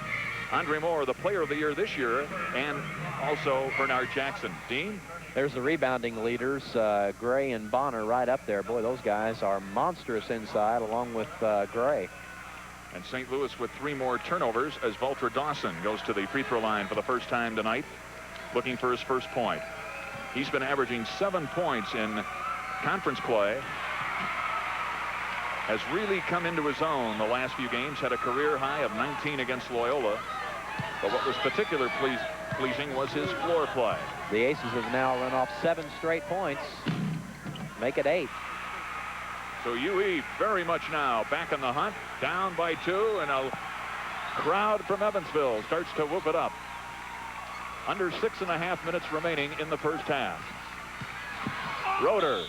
Andre Moore, the Player of the Year this year, and also Bernard Jackson. Dean? There's the rebounding leaders, Gray and Bonner right up there. Boy, those guys are monstrous inside along with Gray. And St. Louis with 3 more turnovers as Veltra Dawson goes to the free throw line for the first time tonight, looking for his first point. He's been averaging 7 points in conference play. Has really come into his own the last few games, had a career high of 19 against Loyola. But what was particularly pleasing was his floor play. The Aces have now run off 7 straight points. Make it 8. So UE very much now back in the hunt, down by 2, and a crowd from Evansville starts to whoop it up. Under 6.5 minutes remaining in the first half. Roeder.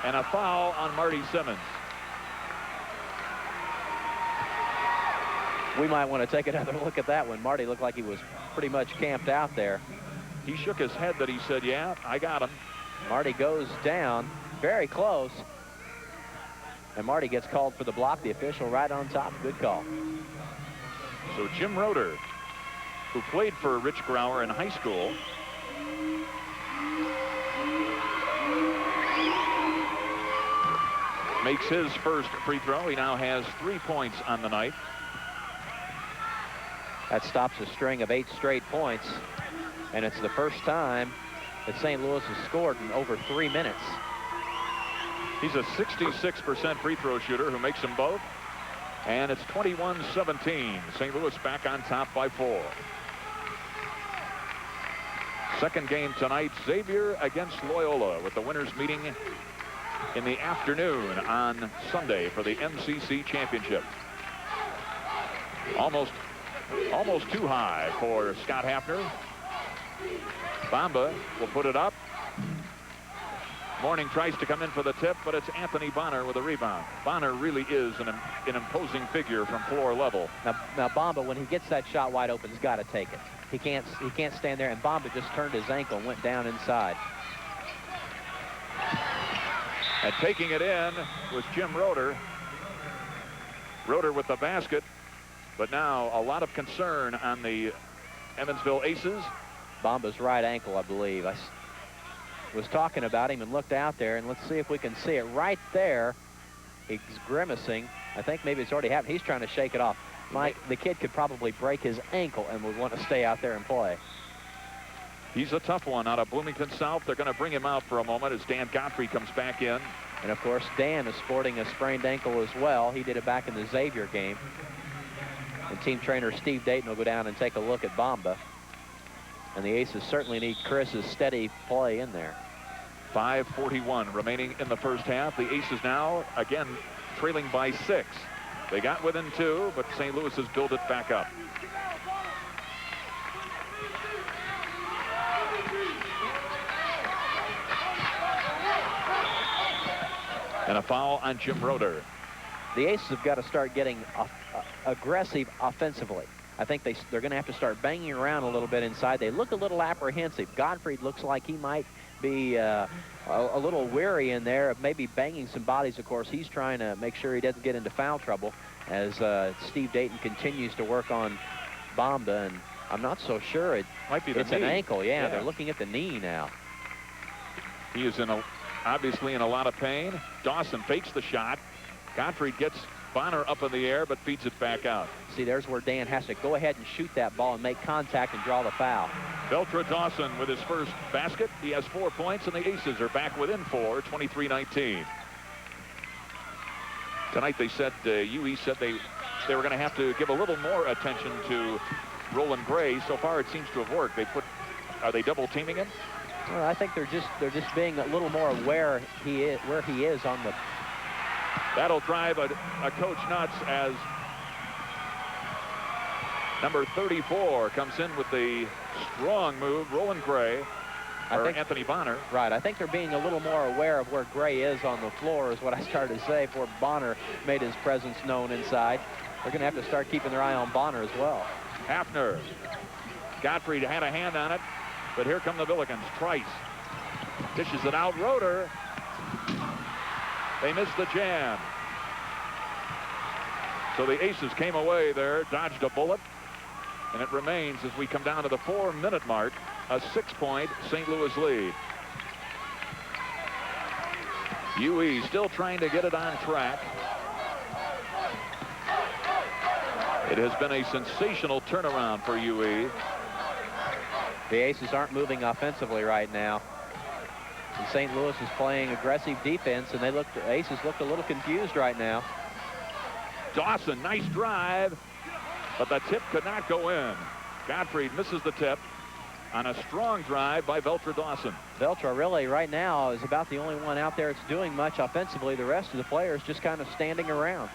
And a foul on Marty Simmons. We might want to take another look at that one. Marty looked like he was pretty much camped out there. He shook his head that he said, yeah, I got him. Marty goes down, very close. And Marty gets called for the block. The official right on top. Good call. So Jim Roeder, who played for Rich Grauer in high school, makes his first free throw. He now has 3 points on the night. That stops a string of 8 straight points. And it's the first time that St. Louis has scored in over 3 minutes. He's a 66% free throw shooter who makes them both. And it's 21-17. St. Louis back on top by 4. Second game tonight, Xavier against Loyola, with the winners meeting in the afternoon on Sunday for the MCC Championship. Almost too high for Scott Hafner. Bamba will put it up. Mourning tries to come in for the tip, but it's Anthony Bonner with a rebound. Bonner really is an imposing figure from floor level. Now Bamba, when he gets that shot wide open, has got to take it. He can't stand there, and Bamba just turned his ankle and went down inside. And taking it in was Jim Roeder. Roeder with the basket, but now a lot of concern on the Evansville Aces. Bamba's right ankle, I believe. I was talking about him and looked out there, and let's see if we can see it right there. He's grimacing. I think maybe it's already happened. He's trying to shake it off. Mike, the kid could probably break his ankle and would want to stay out there and play. He's a tough one out of Bloomington South. They're going to bring him out for a moment as Dan Godfrey comes back in. And, of course, Dan is sporting a sprained ankle as well. He did it back in the Xavier game. And team trainer Steve Dayton will go down and take a look at Bamba. And the Aces certainly need Chris's steady play in there. 5:41 remaining in the first half. The Aces now, again, trailing by 6. They got within 2, but St. Louis has built it back up. And a foul on Jim Roeder. The Aces have got to start getting aggressive offensively. I think they're going to have to start banging around a little bit inside. They look a little apprehensive. Godfrey looks like he might be a little weary in there of maybe banging some bodies. Of course, he's trying to make sure he doesn't get into foul trouble as Steve Dayton continues to work on Bamba. And I'm not so sure it might be it's an ankle. Yeah, they're looking at the knee now. He is obviously in a lot of pain. Dawson fakes the shot. Godfrey gets Bonner up in the air, but feeds it back out. See, there's where Dan has to go ahead and shoot that ball and make contact and draw the foul. Veltra Dawson with his first basket. He has 4 points, and the Aces are back within 4, 23-19. Tonight they said, UE said they were going to have to give a little more attention to Roland Gray. So far, it seems to have worked. Are they double teaming him? Well, I think they're just being a little more aware where he is on the. That'll drive a coach nuts as number 34 comes in with the strong move. Roland Gray, Anthony Bonner. Right, I think they're being a little more aware of where Gray is on the floor is what I started to say before Bonner made his presence known inside. They're going to have to start keeping their eye on Bonner as well. Hafner. Godfrey had a hand on it, but here come the Billikens. Trice dishes it out. Roeder. They missed the jam. So the Aces came away there, dodged a bullet, and it remains as we come down to the 4-minute mark, a 6-point St. Louis lead. UE still trying to get it on track. It has been a sensational turnaround for UE. The Aces aren't moving offensively right now. And St. Louis is playing aggressive defense, and the Aces look a little confused right now. Dawson, nice drive, but the tip could not go in. Godfrey misses the tip on a strong drive by Veltra Dawson. Veltra really right now is about the only one out there that's doing much offensively. The rest of the players just kind of standing around.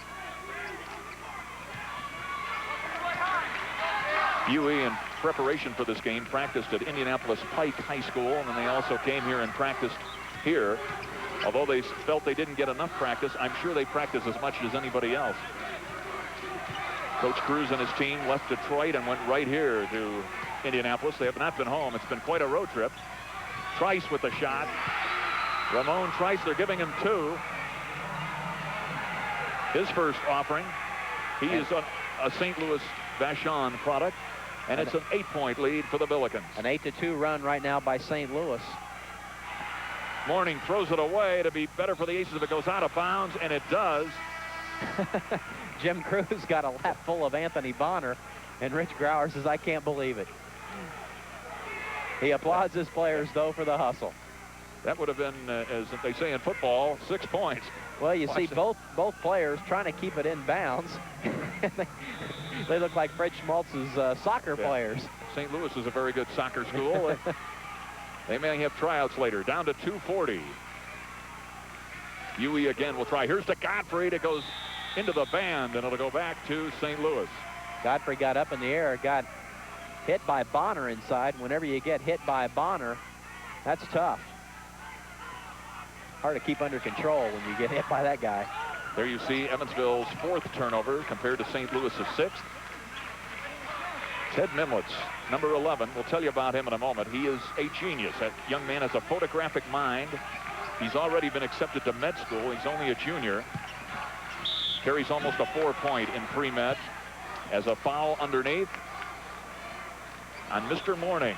UE in preparation for this game practiced at Indianapolis Pike High School, and then they also came here and practiced here. Although they felt they didn't get enough practice, I'm sure they practice as much as anybody else. Coach Cruz and his team left Detroit and went right here to Indianapolis. They have not been home. It's been quite a road trip. Trice with the shot. Ramon Trice, they're giving him 2. His first offering. He is a St. Louis Vachon product, and it's an 8-point lead for the Billikens. An 8-2 run right now by St. Louis. Mourning throws it away to be better for the Aces if it goes out of bounds, and it does. Jim Cruz got a lap full of Anthony Bonner, and Rich Grauer says, I can't believe it. He applauds his players, though, for the hustle. That would have been, as they say in football, 6 points. Well, you see both players trying to keep it in bounds. They look like Fred Schmaltz's soccer players. St. Louis is a very good soccer school. They may have tryouts later. Down to 240. UE again will try. Here's to Godfrey. It goes into the band, and it'll go back to St. Louis. Godfrey got up in the air, got hit by Bonner inside. Whenever you get hit by Bonner, that's tough. Hard to keep under control when you get hit by that guy. There you see Evansville's 4th turnover compared to St. Louis' 6th. Ted Mimlitz, number 11. We'll tell you about him in a moment. He is a genius. That young man has a photographic mind. He's already been accepted to med school. He's only a junior. Carries almost a 4-point in pre-med. As a foul underneath on Mr. Morning.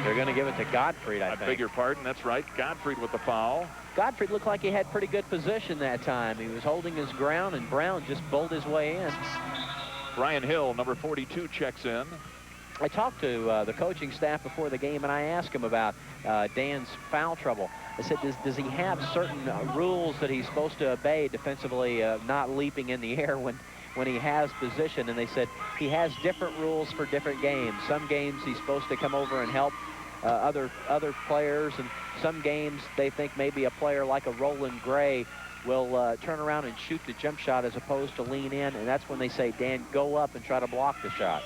They're going to give it to Gottfried, I think. I beg your pardon. That's right. Gottfried with the foul. Gottfried looked like he had pretty good position that time. He was holding his ground, and Brown just bowled his way in. Brian Hill, number 42, checks in. I talked to the coaching staff before the game, and I asked him about Dan's foul trouble. I said, does he have certain rules that he's supposed to obey defensively, not leaping in the air when he has position? And they said he has different rules for different games. Some games he's supposed to come over and help other players, and some games they think maybe a player like a Roland Gray will turn around and shoot the jump shot as opposed to lean in, and that's when they say, Dan, go up and try to block the shot.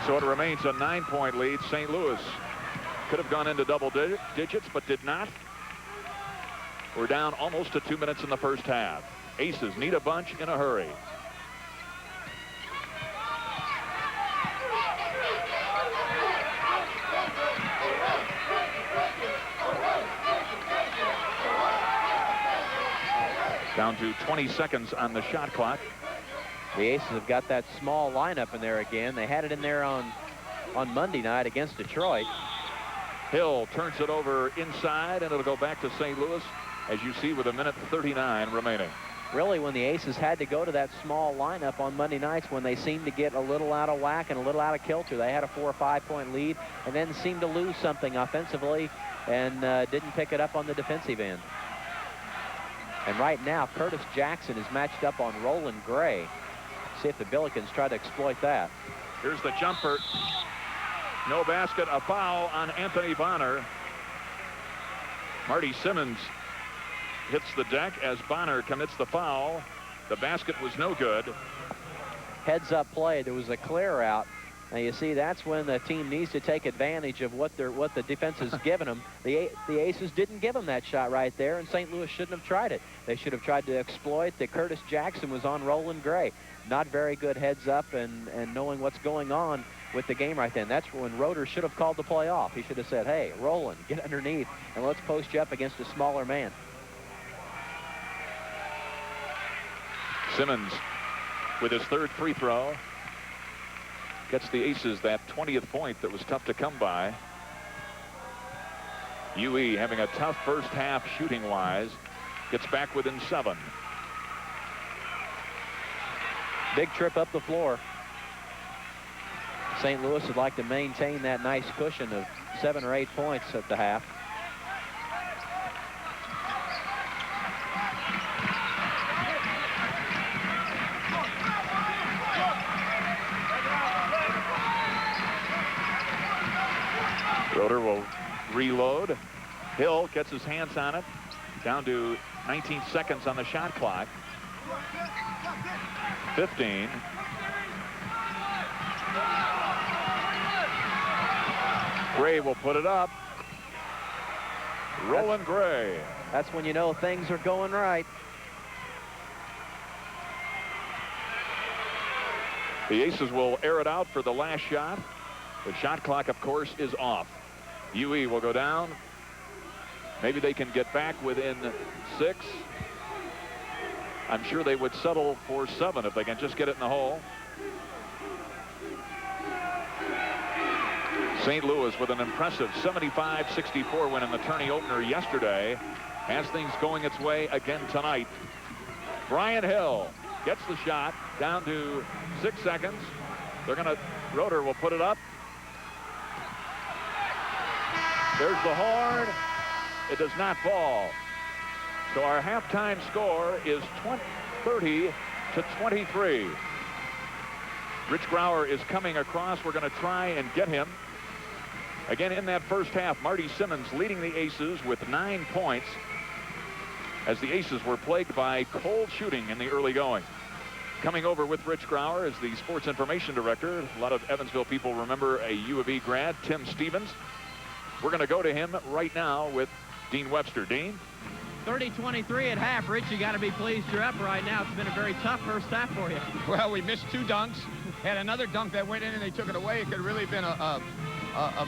So it remains a 9-point lead. St. Louis could have gone into double digits, but did not. We're down almost to 2 minutes in the first half. Aces need a bunch in a hurry. Down to 20 seconds on the shot clock. The Aces have got that small lineup in there again. They had it in there on Monday night against Detroit. Hill turns it over inside, and it'll go back to St. Louis, as you see, with 1:39 remaining. Really, when the Aces had to go to that small lineup on Monday nights, when they seemed to get a little out of whack and a little out of kilter, they had a 4 or 5 point lead and then seemed to lose something offensively and didn't pick it up on the defensive end. And right now, Curtis Jackson is matched up on Roland Gray. See if the Billikens try to exploit that. Here's the jumper. No basket, a foul on Anthony Bonner. Marty Simmons hits the deck as Bonner commits the foul. The basket was no good. Heads up play. There was a clear out. Now you see that's when the team needs to take advantage of what the defense has given them. The Aces didn't give them that shot right there, and St. Louis shouldn't have tried it. They should have tried to exploit that Curtis Jackson was on Roland Gray. Not very good heads up and knowing what's going on with the game right then. That's when Roeder should have called the play off. He should have said, hey, Roland, get underneath and let's post you up against a smaller man. Simmons with his 3rd free throw gets the Aces that 20th point that was tough to come by. UE having a tough first half shooting wise, gets back within 7. Big trip up the floor. St. Louis would like to maintain that nice cushion of 7 or 8 points at the half. Roeder will reload. Hill gets his hands on it. Down to 19 seconds on the shot clock. 15. Gray will put it up. Roland Gray. That's when you know things are going right. The Aces will air it out for the last shot. The shot clock, of course, is off. UE will go down. Maybe they can get back within 6. I'm sure they would settle for 7 if they can just get it in the hole. St. Louis with an impressive 75-64 win in the tourney opener yesterday has things going its way again tonight. Brian Hill gets the shot down to 6 seconds. Roeder will put it up. There's the horn. It does not fall. So our halftime score is 30-23. Rich Grauer is coming across. We're going to try and get him. Again, in that first half, Marty Simmons leading the Aces with 9 points as the Aces were plagued by cold shooting in the early going. Coming over with Rich Grauer is the sports information director. A lot of Evansville people remember a U of E grad, Tim Stevens. We're going to go to him right now with Dean Webster. Dean? 30-23 at half. Rich, you got to be pleased you're up right now. It's been a very tough first half for you. Well, we missed 2 dunks. Had another dunk that went in and they took it away. It could have really been a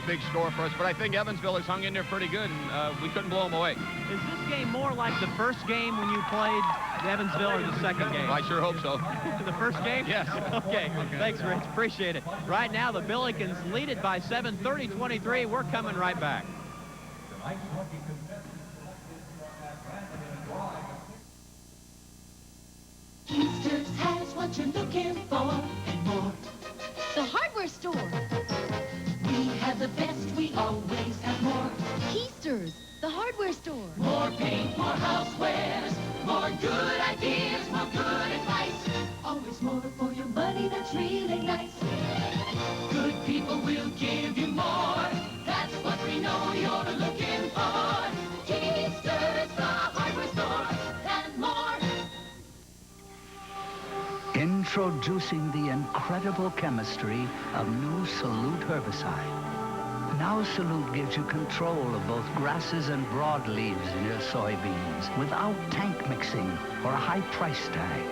big score for us. But I think Evansville has hung in there pretty good, and we couldn't blow them away. Is this game more like the first game when you played Evansville or the second game? I sure hope so. The first game? Yes. Okay. Thanks, Rich. Appreciate it. Right now, the Billikens lead it by 7, 30-23. We're coming right back. Easter's has what you're looking for and more. The hardware store. We have the best, we always have more. Keister's, the hardware store. More paint, more housewares, more good ideas, more good advice. Always more for your money, that's really nice. Good people will give you more. That's what we know you're looking for. Keister's, the hardware store, and more. Introducing the incredible chemistry of new Salute herbicide. Now Salute gives you control of both grasses and broadleaves in your soybeans without tank mixing or a high price tag.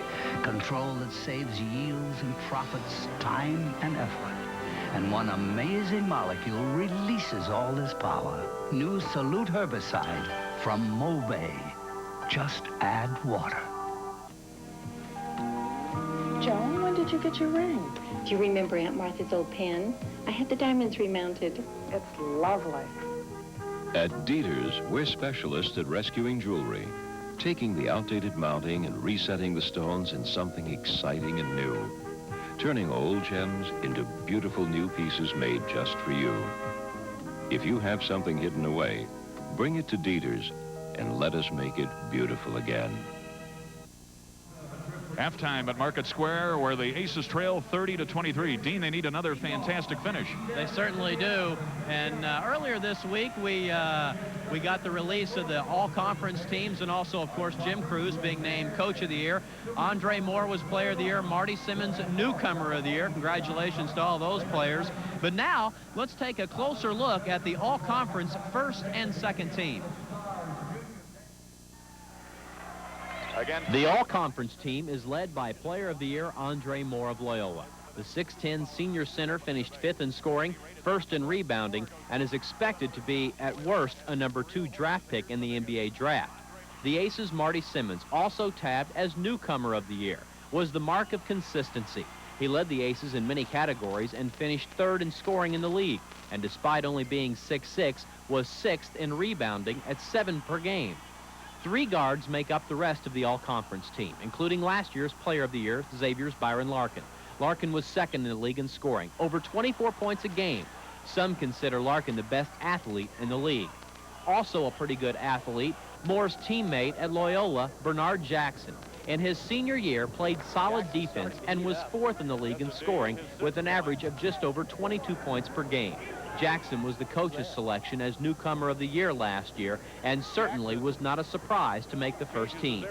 Control that saves yields and profits, time and effort. And one amazing molecule releases all this power. New Salute herbicide from Mobay. Just add water. Joan, when did you get your ring? Do you remember Aunt Martha's old pen? I had the diamonds remounted. It's lovely. At Dieter's, we're specialists at rescuing jewelry, taking the outdated mounting and resetting the stones in something exciting and new, turning old gems into beautiful new pieces made just for you. If you have something hidden away, bring it to Dieter's and let us make it beautiful again. Halftime at Market Square, where the Aces trail 30-23. Dean, they need another fantastic finish. They certainly do. And earlier this week, we got the release of the all-conference teams, and also, of course, Jim Cruz being named Coach of the Year. Andre Moore was Player of the Year. Marty Simmons, Newcomer of the Year. Congratulations to all those players. But now, let's take a closer look at the all-conference first and second team. Again, the all-conference team is led by Player of the Year Andre Moore of Loyola. The 6'10 senior center finished 5th in scoring, 1st in rebounding, and is expected to be, at worst, a number 2 draft pick in the NBA draft. The Aces' Marty Simmons, also tabbed as Newcomer of the Year, was the mark of consistency. He led the Aces in many categories and finished 3rd in scoring in the league, and despite only being 6'6", was 6th in rebounding at 7 per game. 3 guards make up the rest of the all-conference team, including last year's Player of the Year, Xavier's Byron Larkin. Larkin was 2nd in the league in scoring, over 24 points a game. Some consider Larkin the best athlete in the league. Also a pretty good athlete, Moore's teammate at Loyola, Bernard Jackson. In his senior year, played solid defense and was 4th in the league in scoring with an average of just over 22 points per game. Jackson was the coach's selection as Newcomer of the Year last year and certainly was not a surprise to make the first team.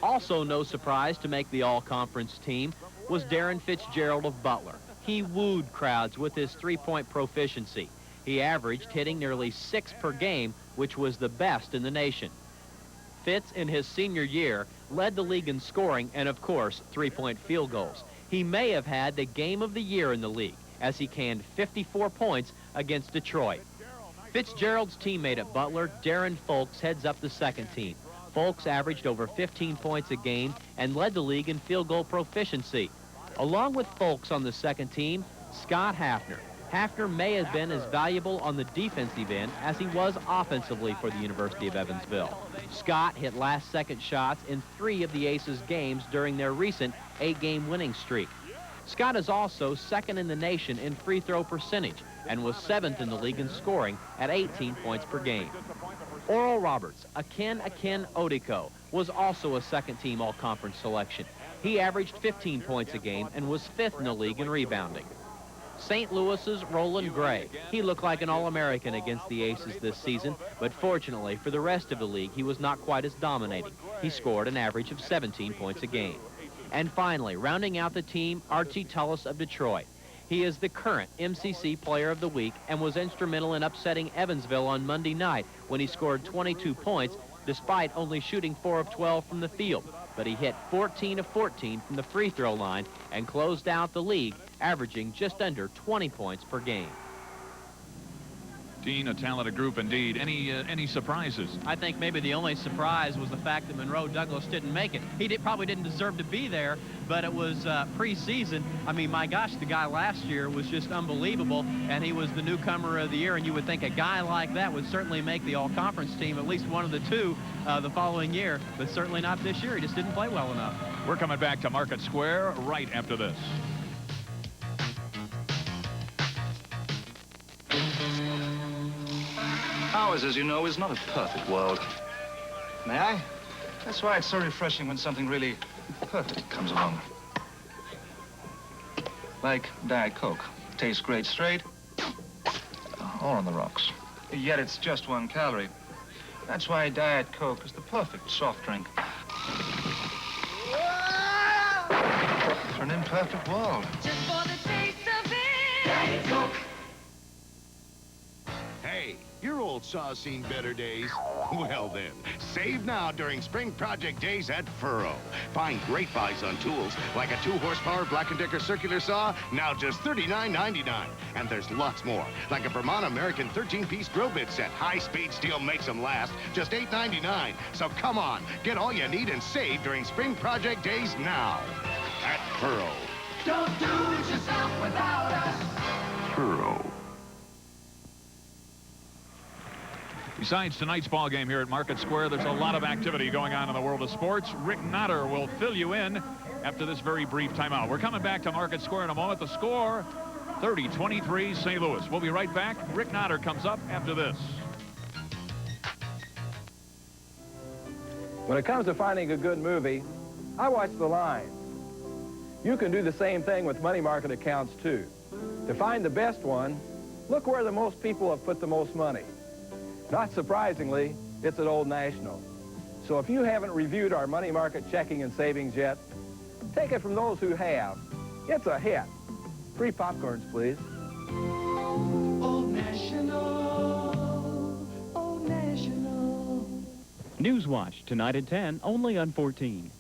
Also no surprise to make the all-conference team was Darren Fitzgerald of Butler. He wooed crowds with his three-point proficiency. He averaged hitting nearly 6 per game, which was the best in the nation. Fitz, in his senior year, led the league in scoring and, of course, three-point field goals. He may have had the game of the year in the league, as he canned 54 points against Detroit. Fitzgerald's teammate at Butler, Darren Folks, heads up the second team. Folks averaged over 15 points a game and led the league in field goal proficiency. Along with Folks on the second team, Scott Hafner. Hafner may have been as valuable on the defensive end as he was offensively for the University of Evansville. Scott hit last-second shots in 3 of the Aces games during their recent 8-game winning streak. Scott is also 2nd in the nation in free throw percentage and was 7th in the league in scoring at 18 points per game. Oral Roberts, Akin Odiko, was also a second-team all-conference selection. He averaged 15 points a game and was 5th in the league in rebounding. St. Louis's Roland Gray. He looked like an All-American against the Aces this season, but fortunately for the rest of the league, he was not quite as dominating. He scored an average of 17 points a game. And finally, rounding out the team, Archie Tullis of Detroit. He is the current MCC Player of the Week and was instrumental in upsetting Evansville on Monday night when he scored 22 points despite only shooting 4 of 12 from the field. But he hit 14 of 14 from the free throw line and closed out the league, averaging just under 20 points per game. Dean, a talented group indeed. Any surprises? I think maybe the only surprise was the fact that Monroe Douglas didn't make it. He probably didn't deserve to be there, but it was preseason. I mean, my gosh, the guy last year was just unbelievable, and he was the newcomer of the year, and you would think a guy like that would certainly make the all-conference team, at least one of the two the following year, but certainly not this year. He just didn't play well enough. We're coming back to Market Square right after this. Ours, as you know, is not a perfect world. May I? That's why it's so refreshing when something really perfect comes along. Like Diet Coke. Tastes great straight or on the rocks. Yet it's just 1 calorie. That's why Diet Coke is the perfect soft drink. For an imperfect world. Just for the taste of it. Diet Coke. Hey, your old saw's seen better days. Well then, save now during Spring Project Days at Furrow. Find great buys on tools, like a 2-horsepower Black & Decker circular saw, now just $39.99. And there's lots more, like a Vermont American 13-piece drill bit set. High-speed steel makes them last, just $8.99. So come on, get all you need and save during Spring Project Days now at Furrow. Don't do it yourself without us. Furrow. Besides tonight's ball game here at Market Square, there's a lot of activity going on in the world of sports. Rick Notter will fill you in after this very brief timeout. We're coming back to Market Square in a moment. The score, 30-23 St. Louis. We'll be right back. Rick Notter comes up after this. When it comes to finding a good movie, I watch the lines. You can do the same thing with money market accounts, too. To find the best one, look where the most people have put the most money. Not surprisingly, it's at Old National. So if you haven't reviewed our money market checking and savings yet, take it from those who have. It's a hit. Free popcorns, please. Old National, Old National. Newswatch, tonight at 10, only on 14.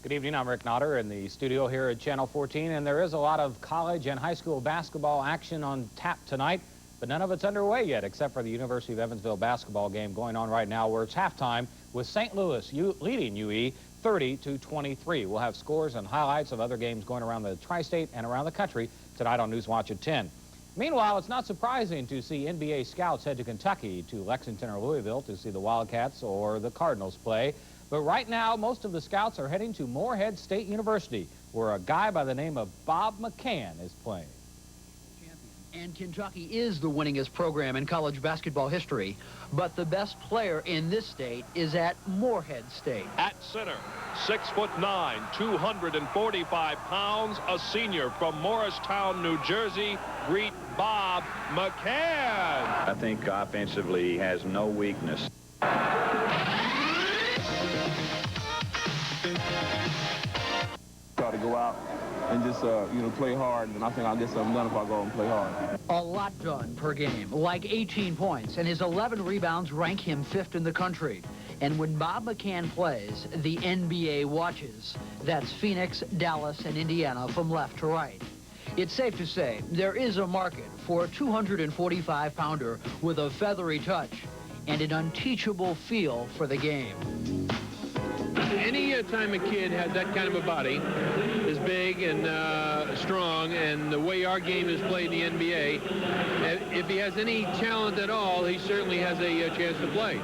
Good evening, I'm Rick Notter in the studio here at Channel 14, and there is a lot of college and high school basketball action on tap tonight. But none of it's underway yet, except for the University of Evansville basketball game going on right now, where it's halftime with St. Louis leading UE 30-23. We'll have scores and highlights of other games going around the tri-state and around the country tonight on Newswatch at 10. Meanwhile, it's not surprising to see NBA scouts head to Kentucky, to Lexington or Louisville to see the Wildcats or the Cardinals play. But right now, most of the scouts are heading to Morehead State University, where a guy by the name of Bob McCann is playing. And Kentucky is the winningest program in college basketball history. But the best player in this state is at Morehead State. At center, 6'9", 245 pounds, a senior from Morristown, New Jersey. Greet Bob McCann. I think offensively he has no weakness. Try to go out and just, play hard, and I think I'll get something done if I go and play hard. A lot done per game, like 18 points, and his 11 rebounds rank him 5th in the country. And when Bob McCann plays, the NBA watches. That's Phoenix, Dallas, and Indiana from left to right. It's safe to say there is a market for a 245-pounder with a feathery touch and an unteachable feel for the game. Any time a kid has that kind of a body, is big and strong, and the way our game is played in the NBA, if he has any talent at all, he certainly has a chance to play.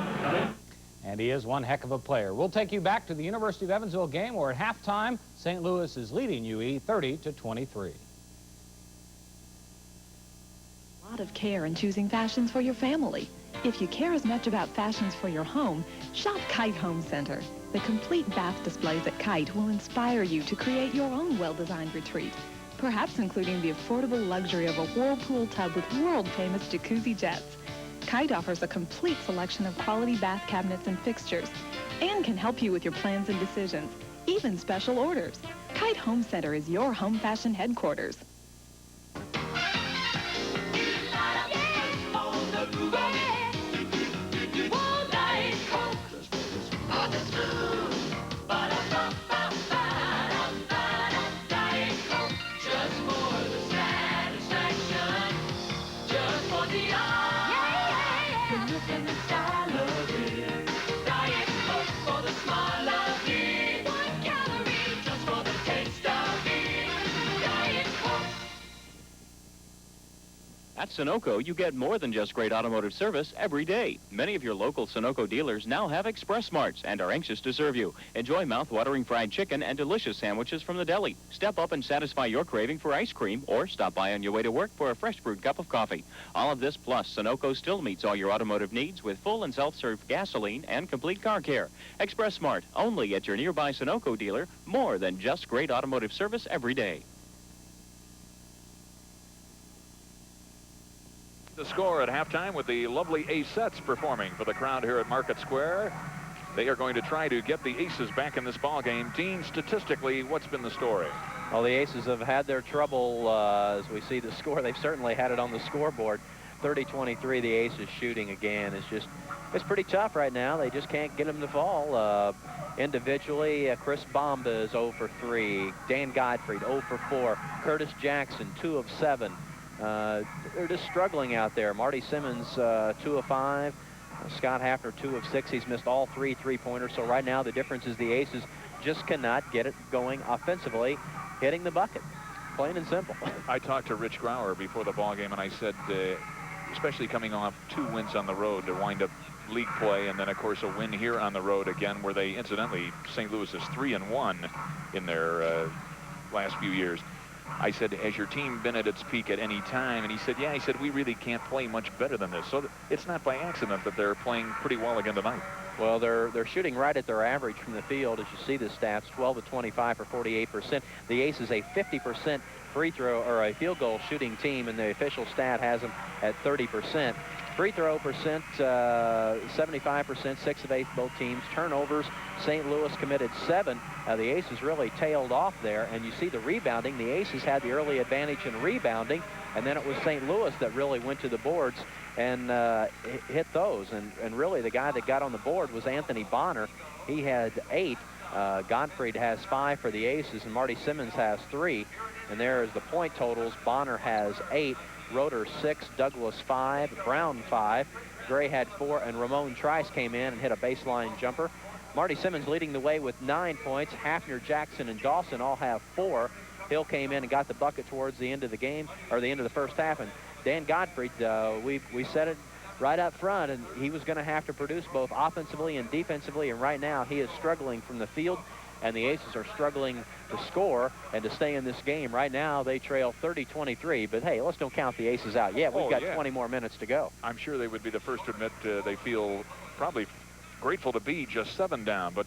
And he is one heck of a player. We'll take you back to the University of Evansville game, where at halftime, St. Louis is leading UE 30-23. A lot of care in choosing fashions for your family. If you care as much about fashions for your home, shop Kite Home Center. The complete bath displays at Kite will inspire you to create your own well-designed retreat, perhaps including the affordable luxury of a whirlpool tub with world-famous jacuzzi jets. Kite offers a complete selection of quality bath cabinets and fixtures and can help you with your plans and decisions, even special orders. Kite Home Center is your home fashion headquarters. At Sunoco, you get more than just great automotive service every day. Many of your local Sunoco dealers now have Express Smarts and are anxious to serve you. Enjoy mouth-watering fried chicken and delicious sandwiches from the deli. Step up and satisfy your craving for ice cream, or stop by on your way to work for a fresh brewed cup of coffee. All of this plus Sunoco still meets all your automotive needs with full and self-serve gasoline and complete car care. Express Smart, only at your nearby Sunoco dealer. More than just great automotive service every day. The score at halftime with the lovely Acettes performing for the crowd here at Market Square. They are going to try to get the Aces back in this ball game. Dean, statistically, what's been the story? Well, the Aces have had their trouble as we see the score. They've certainly had it on the scoreboard. 30-23, the Aces shooting again is just, it's pretty tough right now. They just can't get them to fall. Individually, Chris Bomba is 0 for 3. Dan Godfrey, 0 for 4. Curtis Jackson, 2 of 7. They're just struggling out there. Marty Simmons, 2 of 5. Scott Hafner, 2 of 6. He's missed all 3 three-pointers. So right now the difference is the Aces just cannot get it going offensively, hitting the bucket. Plain and simple. I talked to Rich Grauer before the ball game, and I said, especially coming off 2 wins on the road to wind up league play, and then of course a win here on the road again, where they incidentally, St. Louis is 3-1 in their last few years. I said, has your team been at its peak at any time? And he said, yeah. He said, we really can't play much better than this. So it's not by accident that they're playing pretty well again tonight. Well, they're shooting right at their average from the field, as you see the stats, 12 to 25 for 48%. The Aces a 50% free throw or a field goal shooting team, and the official stat has them at 30%. Free throw percent, 75%, 6 of 8 both teams. Turnovers, St. Louis committed 7. The Aces really tailed off there, and you see the rebounding. The Aces had the early advantage in rebounding, and then it was St. Louis that really went to the boards and hit those. And really the guy that got on the board was Anthony Bonner. He had 8. Gottfried has 5 for the Aces, and Marty Simmons has 3. And there's the point totals. Bonner has 8. Roeder 6, Douglas 5, Brown 5, Gray had 4, and Ramon Trice came in and hit a baseline jumper. Marty Simmons leading the way with 9 points. Hafner, Jackson, and Dawson all have 4. Hill came in and got the bucket towards the end of the game, or the end of the first half. And Dan Gottfried, we said it right up front, and he was going to have to produce both offensively and defensively. And right now he is struggling from the field, and the Aces are struggling to score and to stay in this game. Right now they trail 30-23, but hey, let's don't count the Aces out yet. We've got 20 more minutes to go. I'm sure they would be the first to admit they feel probably grateful to be just 7 down, but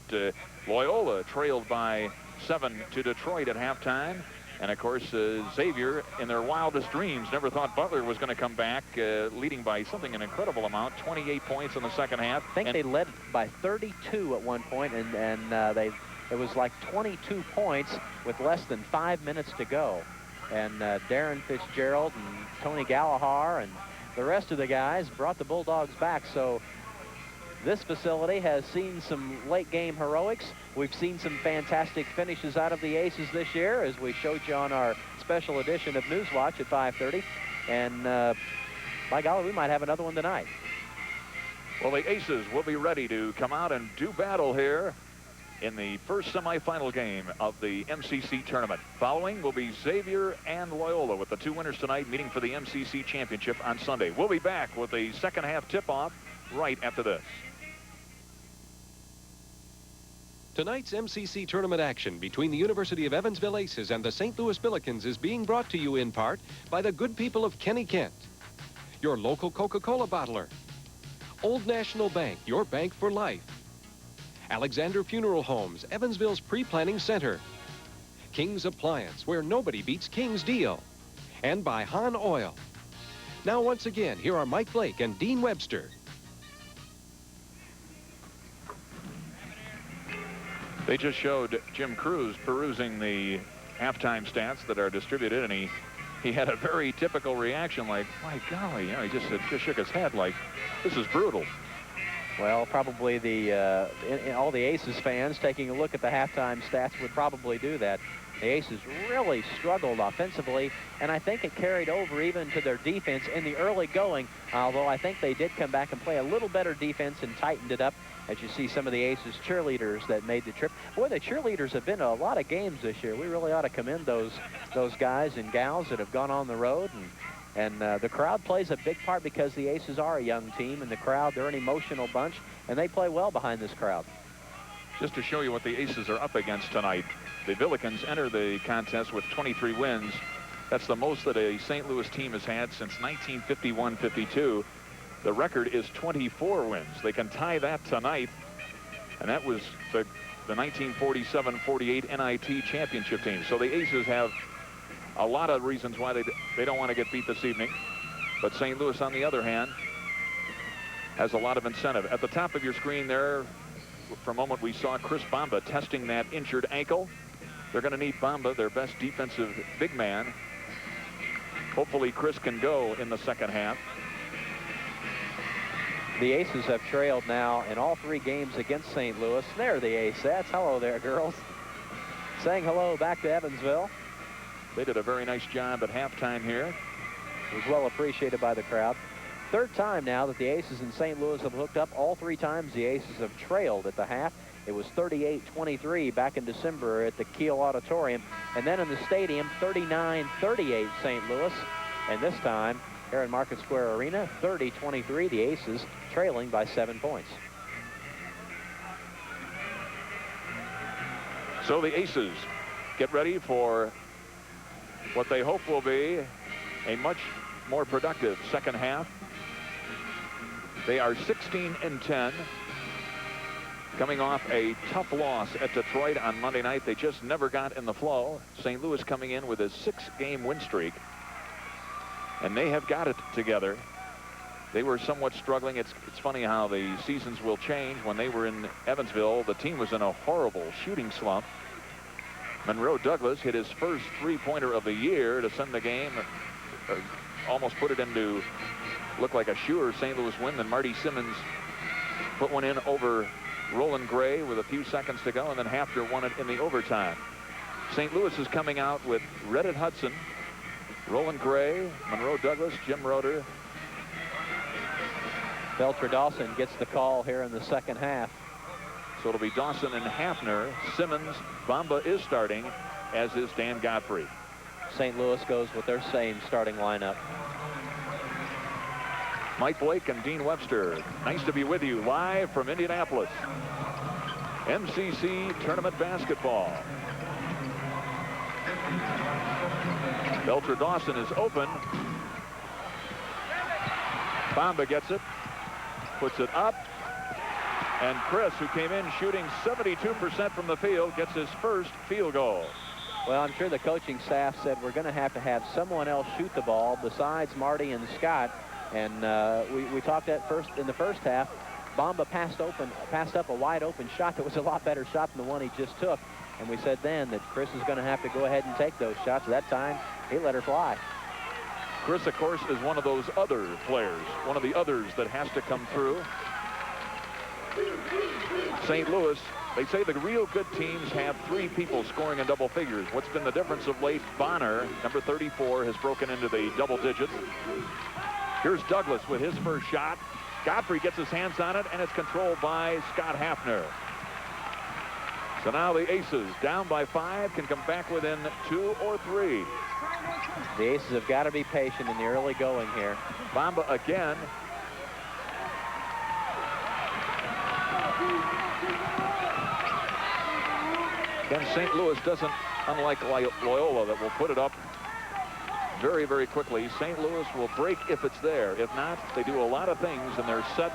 Loyola trailed by 7 to Detroit at halftime. And of course, Xavier, in their wildest dreams, never thought Butler was going to come back, leading by something an incredible amount, 28 points in the second half. I think they led by 32 at one point, and it was like 22 points with less than 5 minutes to go. And Darren Fitzgerald and Tony Gallagher and the rest of the guys brought the Bulldogs back. So this facility has seen some late game heroics. We've seen some fantastic finishes out of the Aces this year, as we showed you on our special edition of Newswatch at 5:30. And by golly, we might have another one tonight. Well, the Aces will be ready to come out and do battle here in the first semifinal game of the MCC tournament. Following will be Xavier and Loyola, with the 2 winners tonight meeting for the MCC championship on Sunday. We'll be back with the second half tip-off right after this. Tonight's MCC tournament action between the University of Evansville Aces and the St. Louis Billikens is being brought to you in part by the good people of Kenny Kent, your local Coca-Cola bottler, Old National Bank, your bank for life. Alexander Funeral Homes, Evansville's pre-planning center. King's Appliance, where nobody beats King's deal. And by Han Oil. Now, once again, here are Mike Blake and Dean Webster. They just showed Jim Cruz perusing the halftime stats that are distributed, and he had a very typical reaction like, my golly, he just shook his head like, this is brutal. Well, probably all the Aces fans taking a look at the halftime stats would probably do that. The Aces really struggled offensively, and I think it carried over even to their defense in the early going, although I think they did come back and play a little better defense and tightened it up, as you see some of the Aces cheerleaders that made the trip. Boy, the cheerleaders have been to a lot of games this year. We really ought to commend those guys and gals that have gone on the road, and the crowd plays a big part because the Aces are a young team, and the crowd, they're an emotional bunch, and they play well behind this crowd. Just to show you what the Aces are up against tonight, the Billikens enter the contest with 23 wins. That's the most that a St. Louis team has had since 1951-52. The record is 24 wins. They can tie that tonight, and that was the 1947-48 NIT championship team. So the Aces have a lot of reasons why they don't want to get beat this evening. But St. Louis, on the other hand, has a lot of incentive. At the top of your screen there, for a moment, we saw Chris Bamba testing that injured ankle. They're going to need Bamba, their best defensive big man. Hopefully, Chris can go in the second half. The Aces have trailed now in all 3 games against St. Louis. There the Acettes. Hello there, girls. Saying hello back to Evansville. They did a very nice job at halftime here. It was well appreciated by the crowd. Third time now that the Aces in St. Louis have hooked up. All 3 times the Aces have trailed at the half. It was 38-23 back in December at the Kiel Auditorium. And then in the stadium, 39-38 St. Louis. And this time, here in Market Square Arena, 30-23, the Aces trailing by 7 points. So the Aces get ready for what they hope will be a much more productive second half. They are 16-10, coming off a tough loss at Detroit on Monday night. They just never got in the flow. St. Louis coming in with a 6-game win streak, and they have got it together. They were somewhat struggling. It's funny how the seasons will change. When they were in Evansville, the team was in a horrible shooting slump. Monroe Douglas hit his first 3-pointer of the year to send the game, almost put it into look like a sure St. Louis win. Then Marty Simmons put one in over Roland Gray with a few seconds to go, and then Hafner won it in the overtime. St. Louis is coming out with Reddit Hudson, Roland Gray, Monroe Douglas, Jim Roeder. Belcher Dawson gets the call here in the second half. So it'll be Dawson and Hafner. Simmons, Bamba is starting, as is Dan Godfrey. St. Louis goes with their same starting lineup. Mike Blake and Dean Webster, nice to be with you live from Indianapolis. MCC Tournament Basketball. Belcher Dawson is open. Bamba gets it, puts it up, and Chris, who came in shooting 72% from the field, gets his first field goal. Well, I'm sure the coaching staff said we're going to have someone else shoot the ball besides Marty and Scott. And we talked in the first half. Bamba passed up a wide open shot that was a lot better shot than the one he just took. And we said then that Chris is going to have to go ahead and take those shots. That time, he let her fly. Chris, of course, is one of those other players, one of the others that has to come through. St. Louis, they say the real good teams have 3 people scoring in double figures. What's been the difference of late? Bonner, number 34, has broken into the double digits. Here's Douglas with his first shot. Godfrey gets his hands on it, and it's controlled by Scott Hafner. So now the Aces, down by 5, can come back within 2 or 3. The Aces have got to be patient in the early going here. Bamba again. Again, St. Louis doesn't, unlike Loyola, that will put it up very, very quickly. St. Louis will break if it's there. If not, they do a lot of things, and they're set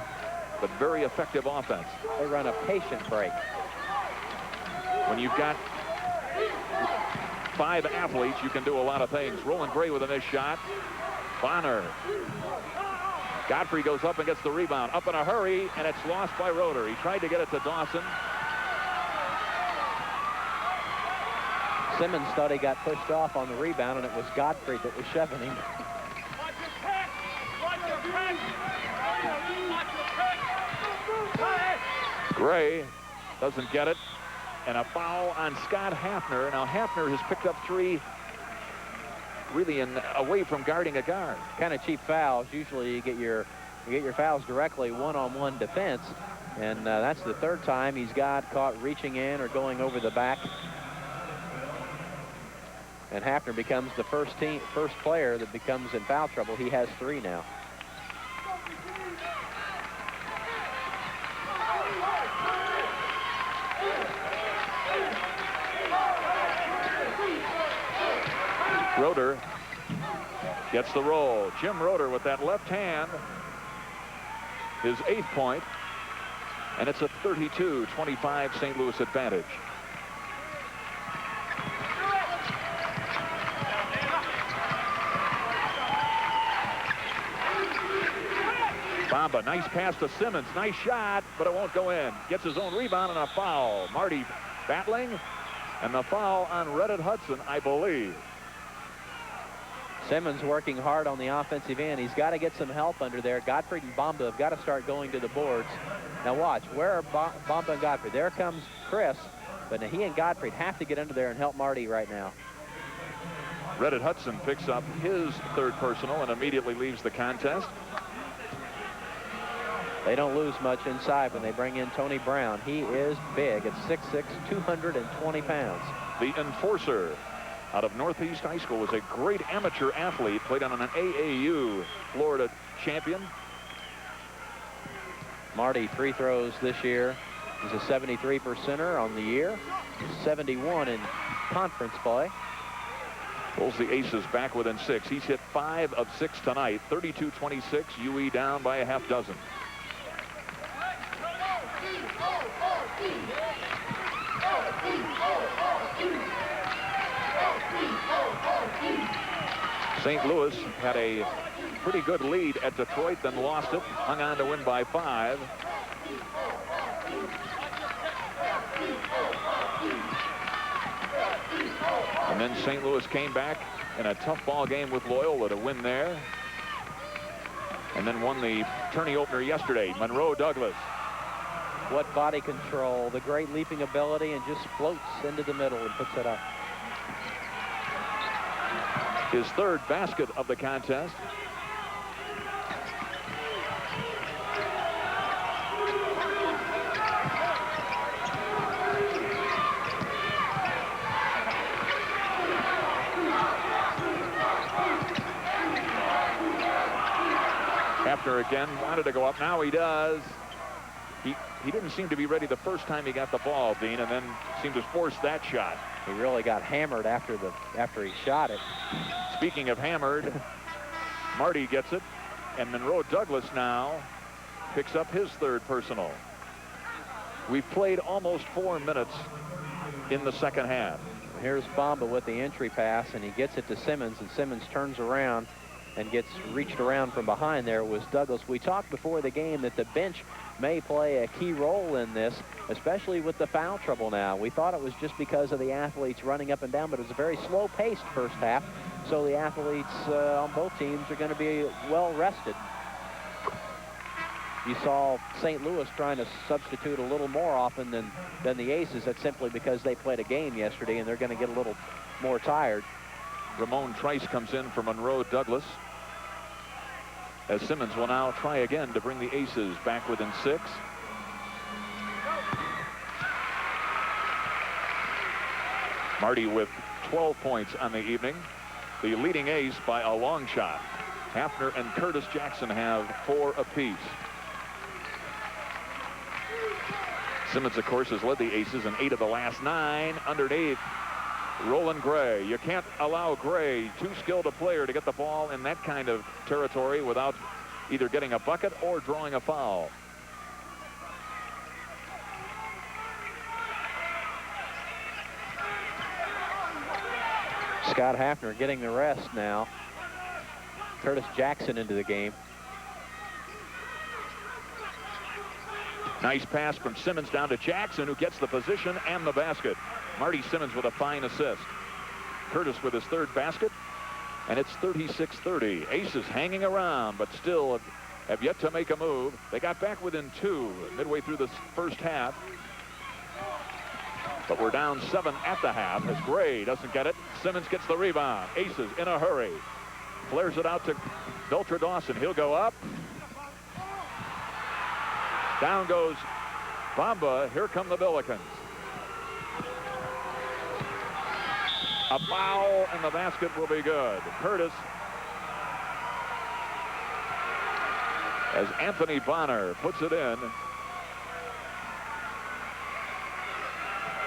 but very effective offense. They run a patient break. When you've got 5 athletes, you can do a lot of things. Roland Gray with a missed shot. Bonner. Godfrey goes up and gets the rebound. Up in a hurry, and it's lost by Roeder. He tried to get it to Dawson. Simmons thought he got pushed off on the rebound, and it was Godfrey that was shoving him. Gray doesn't get it. And a foul on Scott Hafner. Now, Hafner has picked up 3 really away from guarding a guard. Kind of cheap fouls. Usually you get your fouls directly one-on-one defense. And that's the 3rd time he's got caught reaching in or going over the back. And Hafner becomes the first player that becomes in foul trouble. He has 3 now. Roeder gets the roll. Jim Roeder with that left hand. His 8th point. And it's a 32-25 St. Louis advantage. Bamba, nice pass to Simmons. Nice shot, but it won't go in. Gets his own rebound and a foul. Marty battling. And the foul on Reddit Hudson, I believe. Simmons working hard on the offensive end. He's got to get some help under there. Godfrey and Bamba have got to start going to the boards. Now watch, where are Bamba and Godfrey? There comes Chris, but now he and Godfrey have to get under there and help Marty right now. Reddit Hudson picks up his 3rd personal and immediately leaves the contest. They don't lose much inside when they bring in Tony Brown. He is big at 6'6", 220 pounds. The enforcer out of Northeast High School was a great amateur athlete, played on an AAU Florida champion. Marty free throws this year. He's a 73%er on the year, 71 in conference play. Pulls the Aces back within 6. He's hit 5 of 6 tonight. 32-26, UE down by a half dozen. St. Louis had a pretty good lead at Detroit, then lost it, hung on to win by 5. And then St. Louis came back in a tough ball game with Loyola to win there. And then won the tourney opener yesterday. Monroe Douglas. What body control, the great leaping ability, and just floats into the middle and puts it up. His 3rd basket of the contest. Hafner again wanted to go up. Now he does. He didn't seem to be ready the first time he got the ball, Dean, and then seemed to force that shot. He really got hammered after he shot it. Speaking of hammered, Marty gets it, and Monroe Douglas now picks up his 3rd personal. We've played almost 4 minutes in the 2nd half. Here's Bamba with the entry pass, and he gets it to Simmons, and Simmons turns around and gets reached around from behind. There was Douglas. We talked before the game that the bench may play a key role in this, especially with the foul trouble now. We thought it was just because of the athletes running up and down, but it was a very slow-paced first half, so the athletes on both teams are going to be well rested. You saw St. Louis trying to substitute a little more often than the Aces. That's simply because they played a game yesterday and they're going to get a little more tired. Ramon Trice comes in for Monroe Douglas, as Simmons will now try again to bring the Aces back within 6. Marty with 12 points on the evening, the leading ace by a long shot. Hafner and Curtis Jackson have 4 apiece. Simmons, of course, has led the Aces in 8 of the last 9. Underneath, Roland Gray. You can't allow Gray, too skilled a player, to get the ball in that kind of territory without either getting a bucket or drawing a foul. Scott Hafner getting the rest now. Curtis Jackson into the game. Nice pass from Simmons down to Jackson, who gets the position and the basket. Marty Simmons with a fine assist. Curtis with his third basket, and it's 36-30. Aces hanging around, but still have yet to make a move. They got back within 2 midway through the first half, but we're down 7 at the half as Gray doesn't get it. Simmons gets the rebound. Aces in a hurry. Flares it out to Beltra Dawson. He'll go up. Down goes Bamba. Here come the Billikens. A foul, and the basket will be good. Curtis, as Anthony Bonner puts it in.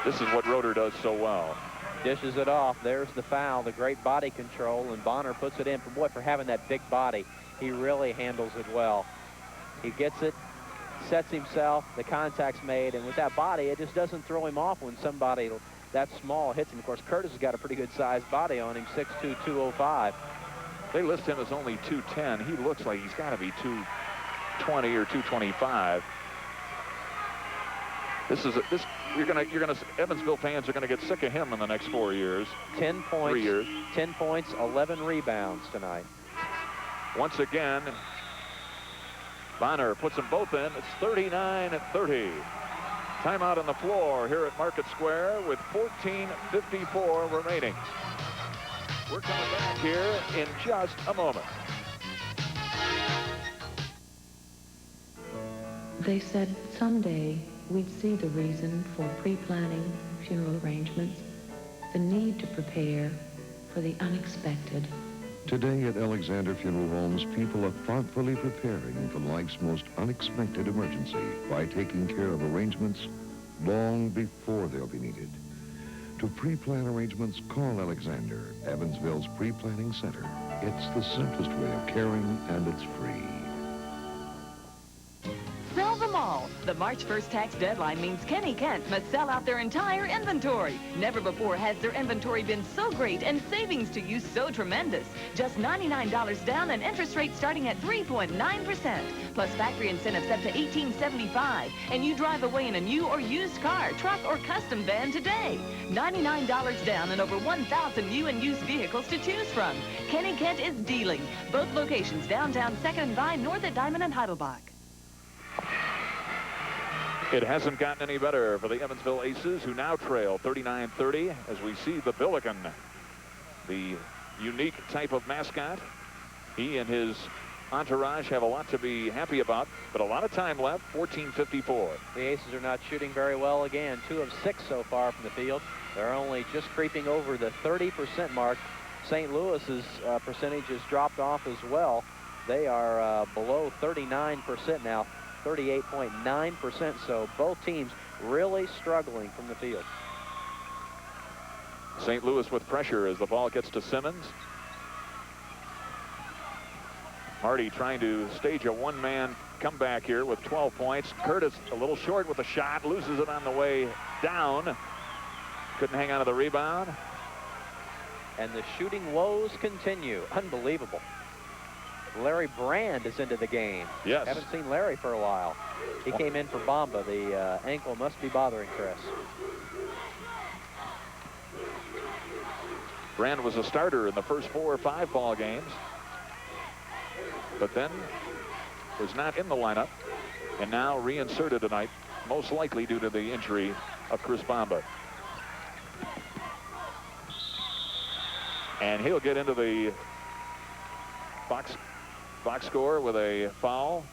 This is what Roeder does so well. Dishes it off. There's the foul, the great body control, and Bonner puts it in. For having that big body, he really handles it well. He gets it, sets himself, the contact's made, and with that body, it just doesn't throw him off when somebody that small hits him. Of course, Curtis has got a pretty good sized body on him, 6'2", 205. They list him as only 210. He looks like he's got to be 220 or 225. Evansville fans are gonna get sick of him in the next 4 years. 10 points. 3 years. 10 points, 11 rebounds tonight. Once again, Bonner puts them both in. It's 39-30. Timeout on the floor here at Market Square with 14:54 remaining. We're coming back here in just a moment. They said someday we'd see the reason for pre-planning funeral arrangements, the need to prepare for the unexpected. Today at Alexander Funeral Homes, people are thoughtfully preparing for life's most unexpected emergency by taking care of arrangements long before they'll be needed. To pre-plan arrangements, call Alexander, Evansville's pre-planning center. It's the simplest way of caring, and it's free. Sell them all. The March 1st tax deadline means Kenny Kent must sell out their entire inventory. Never before has their inventory been so great and savings to you so tremendous. Just $99 down and interest rate starting at 3.9%. Plus factory incentives up to $18.75. And you drive away in a new or used car, truck, or custom van today. $99 down and over 1,000 new and used vehicles to choose from. Kenny Kent is dealing. Both locations downtown 2nd and Vine, north at Diamond and Heidelbach. It hasn't gotten any better for the Evansville Aces, who now trail 39-30 as we see the Billiken, the unique type of mascot. He and his entourage have a lot to be happy about, but a lot of time left. 14:54. The Aces are not shooting very well again. 2 of 6 so far from the field. They're only just creeping over the 30% mark. St. Louis's percentage has dropped off as well. They are below 39% now. 38.9%, so both teams really struggling from the field. St. Louis with pressure as the ball gets to Simmons. Marty trying to stage a one-man comeback here with 12 points. Curtis a little short with a shot, loses it on the way down. Couldn't hang on to the rebound. And the shooting woes continue. Unbelievable. Larry Brand is into the game. Yes. Haven't seen Larry for a while. He came in for Bamba. The ankle must be bothering Chris. Brand was a starter in the first 4 or 5 ball games, but then was not in the lineup, and now reinserted tonight, most likely due to the injury of Chris Bamba. And he'll get into the box score with a foul.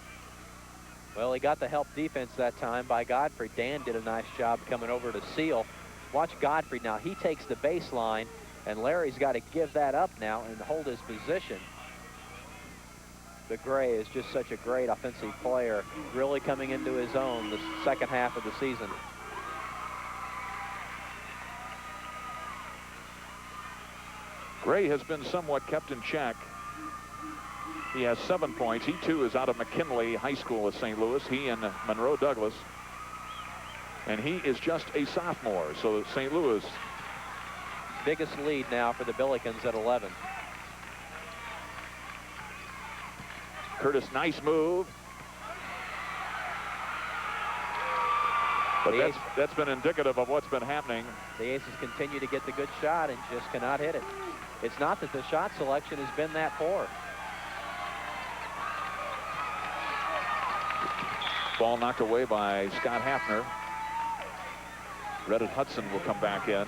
Well, he got the help defense that time by Godfrey. Dan did a nice job coming over to seal. Watch Godfrey now. He takes the baseline, and Larry's got to give that up now and hold his position. The Gray is just such a great offensive player, really coming into his own the second half of the season. Gray has been somewhat kept in check. He has 7 points. He, too, is out of McKinley High School of St. Louis. He and Monroe Douglas. And he is just a sophomore. So St. Louis biggest lead now for the Billikens at 11. Curtis, nice move. But that's been indicative of what's been happening. The Aces continue to get the good shot and just cannot hit it. It's not that the shot selection has been that poor. Ball knocked away by Scott Hafner. Reddit Hudson will come back in.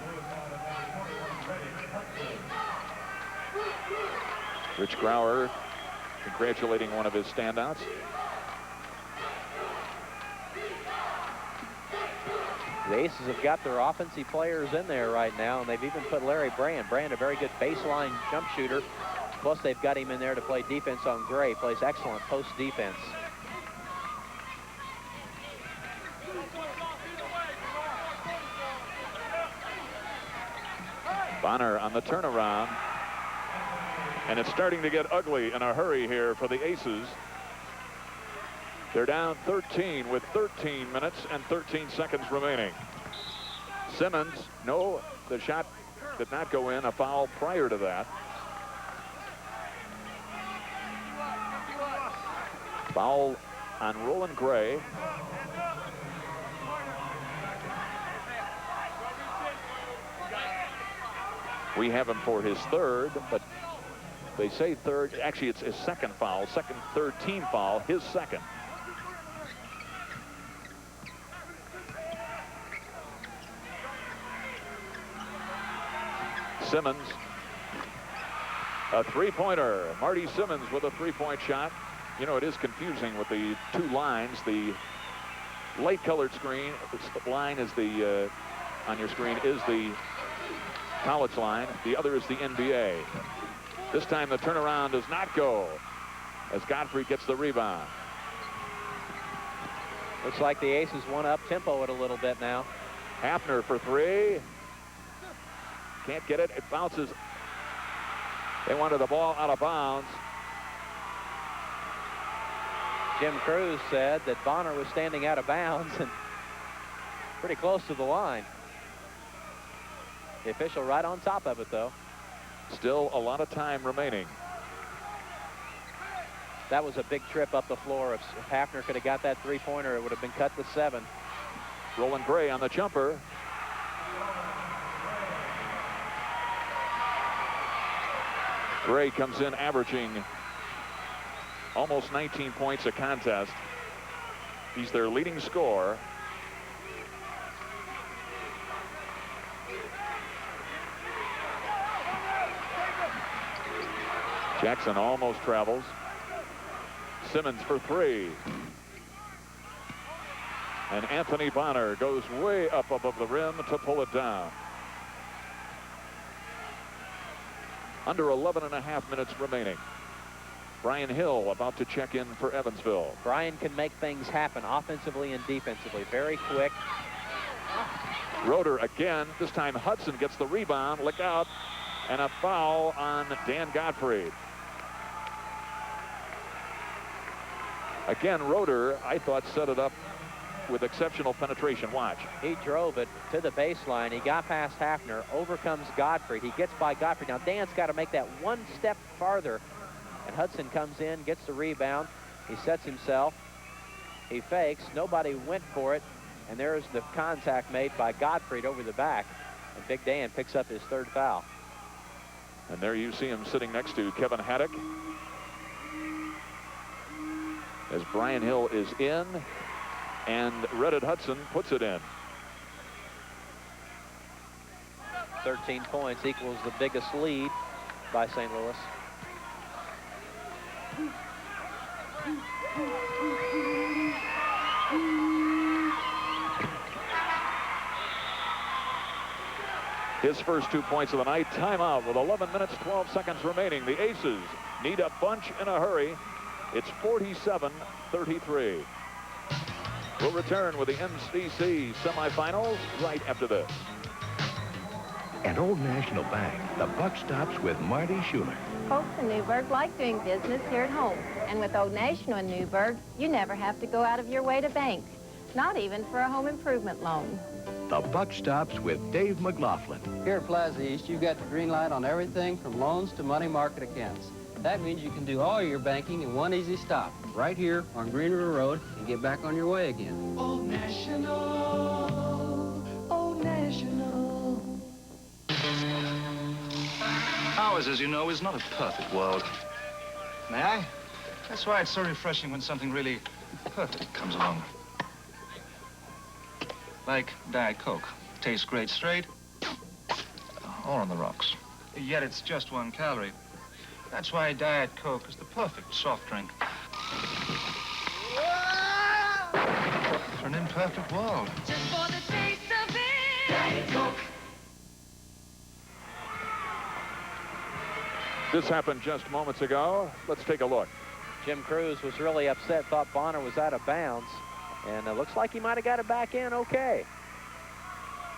Rich Grauer congratulating one of his standouts. The Aces have got their offensive players in there right now, and they've even put Larry Brand. Brand, a very good baseline jump shooter. Plus, they've got him in there to play defense on Gray. Plays excellent post defense. Bonner on the turnaround. And it's starting to get ugly in a hurry here for the Aces. They're down 13 with 13 minutes and 13 seconds remaining. Simmons, no, the shot did not go in. A foul prior to that. Foul on Roland Gray. We have him for his third, but they say third. Actually, it's his second foul, third team foul, his second. Simmons, a three-pointer. Marty Simmons with a three-point shot. You know, it is confusing with the two lines. The light-colored screen line is the on your screen is the college line. The other is the NBA. This time the turnaround does not go as Godfrey gets the rebound. Looks like the Aces want to up-tempo it a little bit now. Hafner for three. Can't get it. It bounces. They wanted the ball out of bounds. Jim Cruz said that Bonner was standing out of bounds and pretty close to the line. The official right on top of it, though. Still a lot of time remaining. That was a big trip up the floor. If Hafner could have got that three-pointer, it would have been cut to 7. Roland Gray on the jumper. Gray comes in averaging almost 19 points a contest. He's their leading scorer. Jackson almost travels. Simmons for three. And Anthony Bonner goes way up above the rim to pull it down. Under 11 and a half minutes remaining. Brian Hill about to check in for Evansville. Brian can make things happen offensively and defensively. Very quick. Roeder again. This time Hudson gets the rebound. Look out. And a foul on Dan Godfrey. Again, Roeder, I thought, set it up with exceptional penetration. Watch. He drove it to the baseline. He got past Hafner, overcomes Godfrey. He gets by Godfrey. Now Dan's got to make that one step farther. And Hudson comes in, gets the rebound. He sets himself. He fakes. Nobody went for it. And there's the contact made by Godfrey over the back. And Big Dan picks up his third foul. And there you see him sitting next to Kevin Haddock. As Brian Hill is in, and Reddit Hudson puts it in. 13 points equals the biggest lead by St. Louis. His first 2 points of the night. Timeout with 11 minutes, 12 seconds remaining. The Aces need a bunch in a hurry. It's 47-33. We'll return with the MCC semifinals right after this. At Old National Bank, the buck stops with Marty Schuler. Folks in Newburgh like doing business here at home. And with Old National in Newburgh, you never have to go out of your way to bank, not even for a home improvement loan. The buck stops with Dave McLaughlin. Here at Plaza East, you've got the green light on everything from loans to money market accounts. That means you can do all your banking in one easy stop, right here on Green River Road, and get back on your way again. Old National, Old National. Ours, as you know, is not a perfect world. May I? That's why it's so refreshing when something really perfect comes along. Like Diet Coke. Tastes great straight or on the rocks. Yet it's just 1 calorie. That's why Diet Coke is the perfect soft drink. For an imperfect world. Just for the taste of it. Diet Coke. This happened just moments ago. Let's take a look. Jim Cruz was really upset, thought Bonner was out of bounds, and it looks like he might have got it back in okay.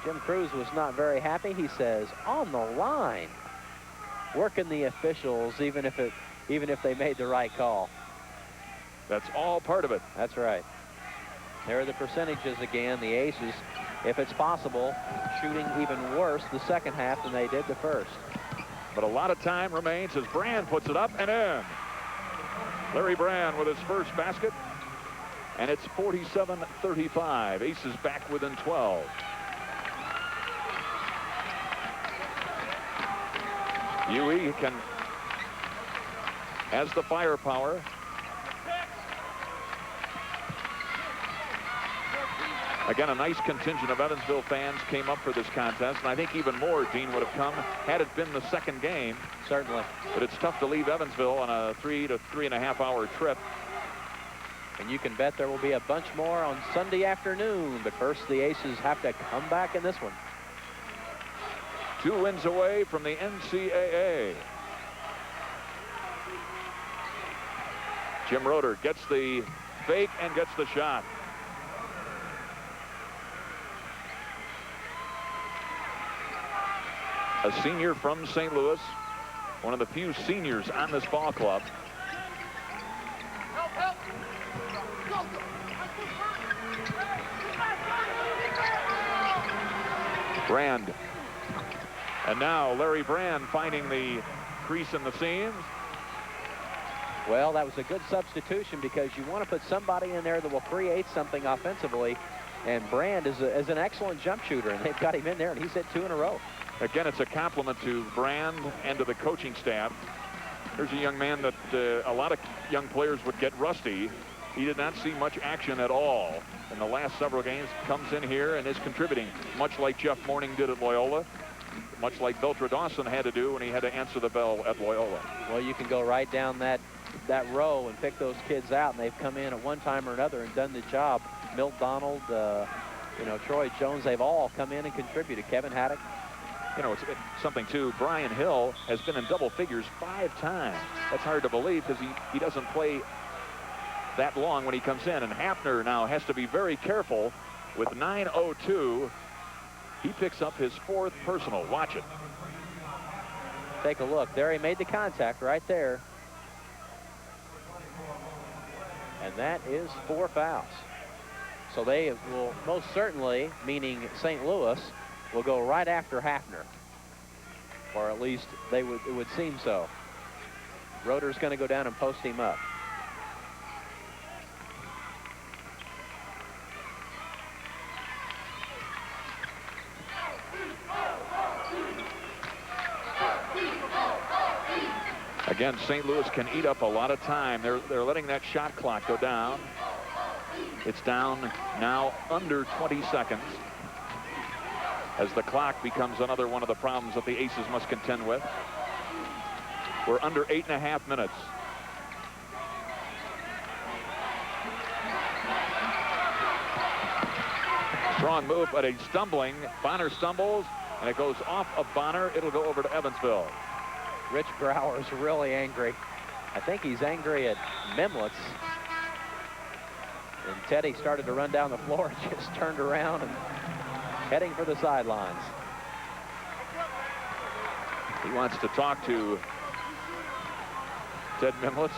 Jim Cruz was not very happy. He says, on the line. Working the officials, even if they made the right call. That's all part of it. That's right. There are the percentages again. The Aces, if it's possible, shooting even worse the second half than they did the first. But a lot of time remains as Brand puts it up and in. Larry Brand with his first basket. And it's 47-35. Aces back within 12. UE has the firepower. Again, a nice contingent of Evansville fans came up for this contest, and I think even more, Dean, would have come had it been the second game. Certainly. But it's tough to leave Evansville on a 3 to 3.5 hour trip. And you can bet there will be a bunch more on Sunday afternoon. But first, the Aces have to come back in this one. 2 wins away from the NCAA. Jim Roeder gets the fake and gets the shot. A senior from St. Louis, one of the few seniors on this ball club. Brand. And now Larry Brand finding the crease in the seams. Well, that was a good substitution because you want to put somebody in there that will create something offensively. And Brand is an excellent jump shooter, and they've got him in there, and he's hit 2 in a row. Again, it's a compliment to Brand and to the coaching staff. Here's a young man that a lot of young players would get rusty. He did not see much action at all in the last several games. Comes in here and is contributing, much like Jeff Morning did at Loyola, much like Beltra Dawson had to do when he had to answer the bell at Loyola. Well, you can go right down that row and pick those kids out, and they've come in at one time or another and done the job. Milt Donald, Troy Jones, they've all come in and contributed. Kevin Haddock. You know, it's something, too. Brian Hill has been in double figures 5 times. That's hard to believe because he doesn't play that long when he comes in. And Hafner now has to be very careful with 9:02. He picks up his 4th personal. Watch it. Take a look. There he made the contact right there. And that is 4 fouls. So they will most certainly, meaning St. Louis, will go right after Hafner. Or at least it would seem so. Roeder's going to go down and post him up. Again, St. Louis can eat up a lot of time. They're letting that shot clock go down. It's down now under 20 seconds as the clock becomes another one of the problems that the Aces must contend with. We're under 8.5 minutes. Strong move, but a stumbling. Bonner stumbles, and it goes off of Bonner. It'll go over to Evansville. Rich Brower's really angry. I think he's angry at Memlitz. And Teddy started to run down the floor and just turned around and heading for the sidelines. He wants to talk to Ted Memlitz.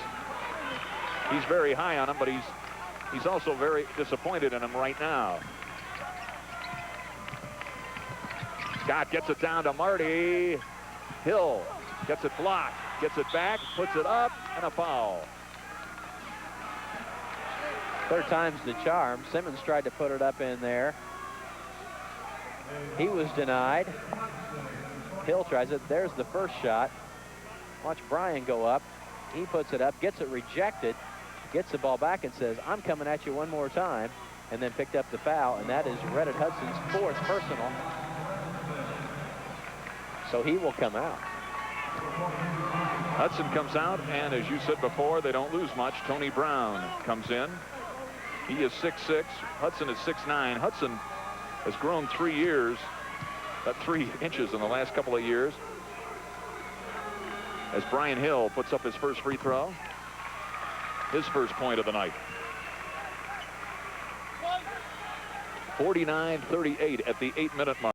He's very high on him, but he's also very disappointed in him right now. Scott gets it down to Marty. Hill gets it blocked, gets it back, puts it up, and a foul. Third time's the charm. Simmons tried to put it up in there. He was denied. Hill tries it. There's the first shot. Watch Brian go up. He puts it up, gets it rejected, gets the ball back and says, I'm coming at you one more time, and then picked up the foul, and that is Reddit Hudson's 4th personal. So he will come out. Hudson comes out, and as you said before, they don't lose much. Tony Brown comes in. He is 6'6". Hudson is 6'9". Hudson has grown 3 years, 3 inches in the last couple of years. As Brian Hill puts up his first free throw, his first point of the night. 49-38 at the 8-minute mark.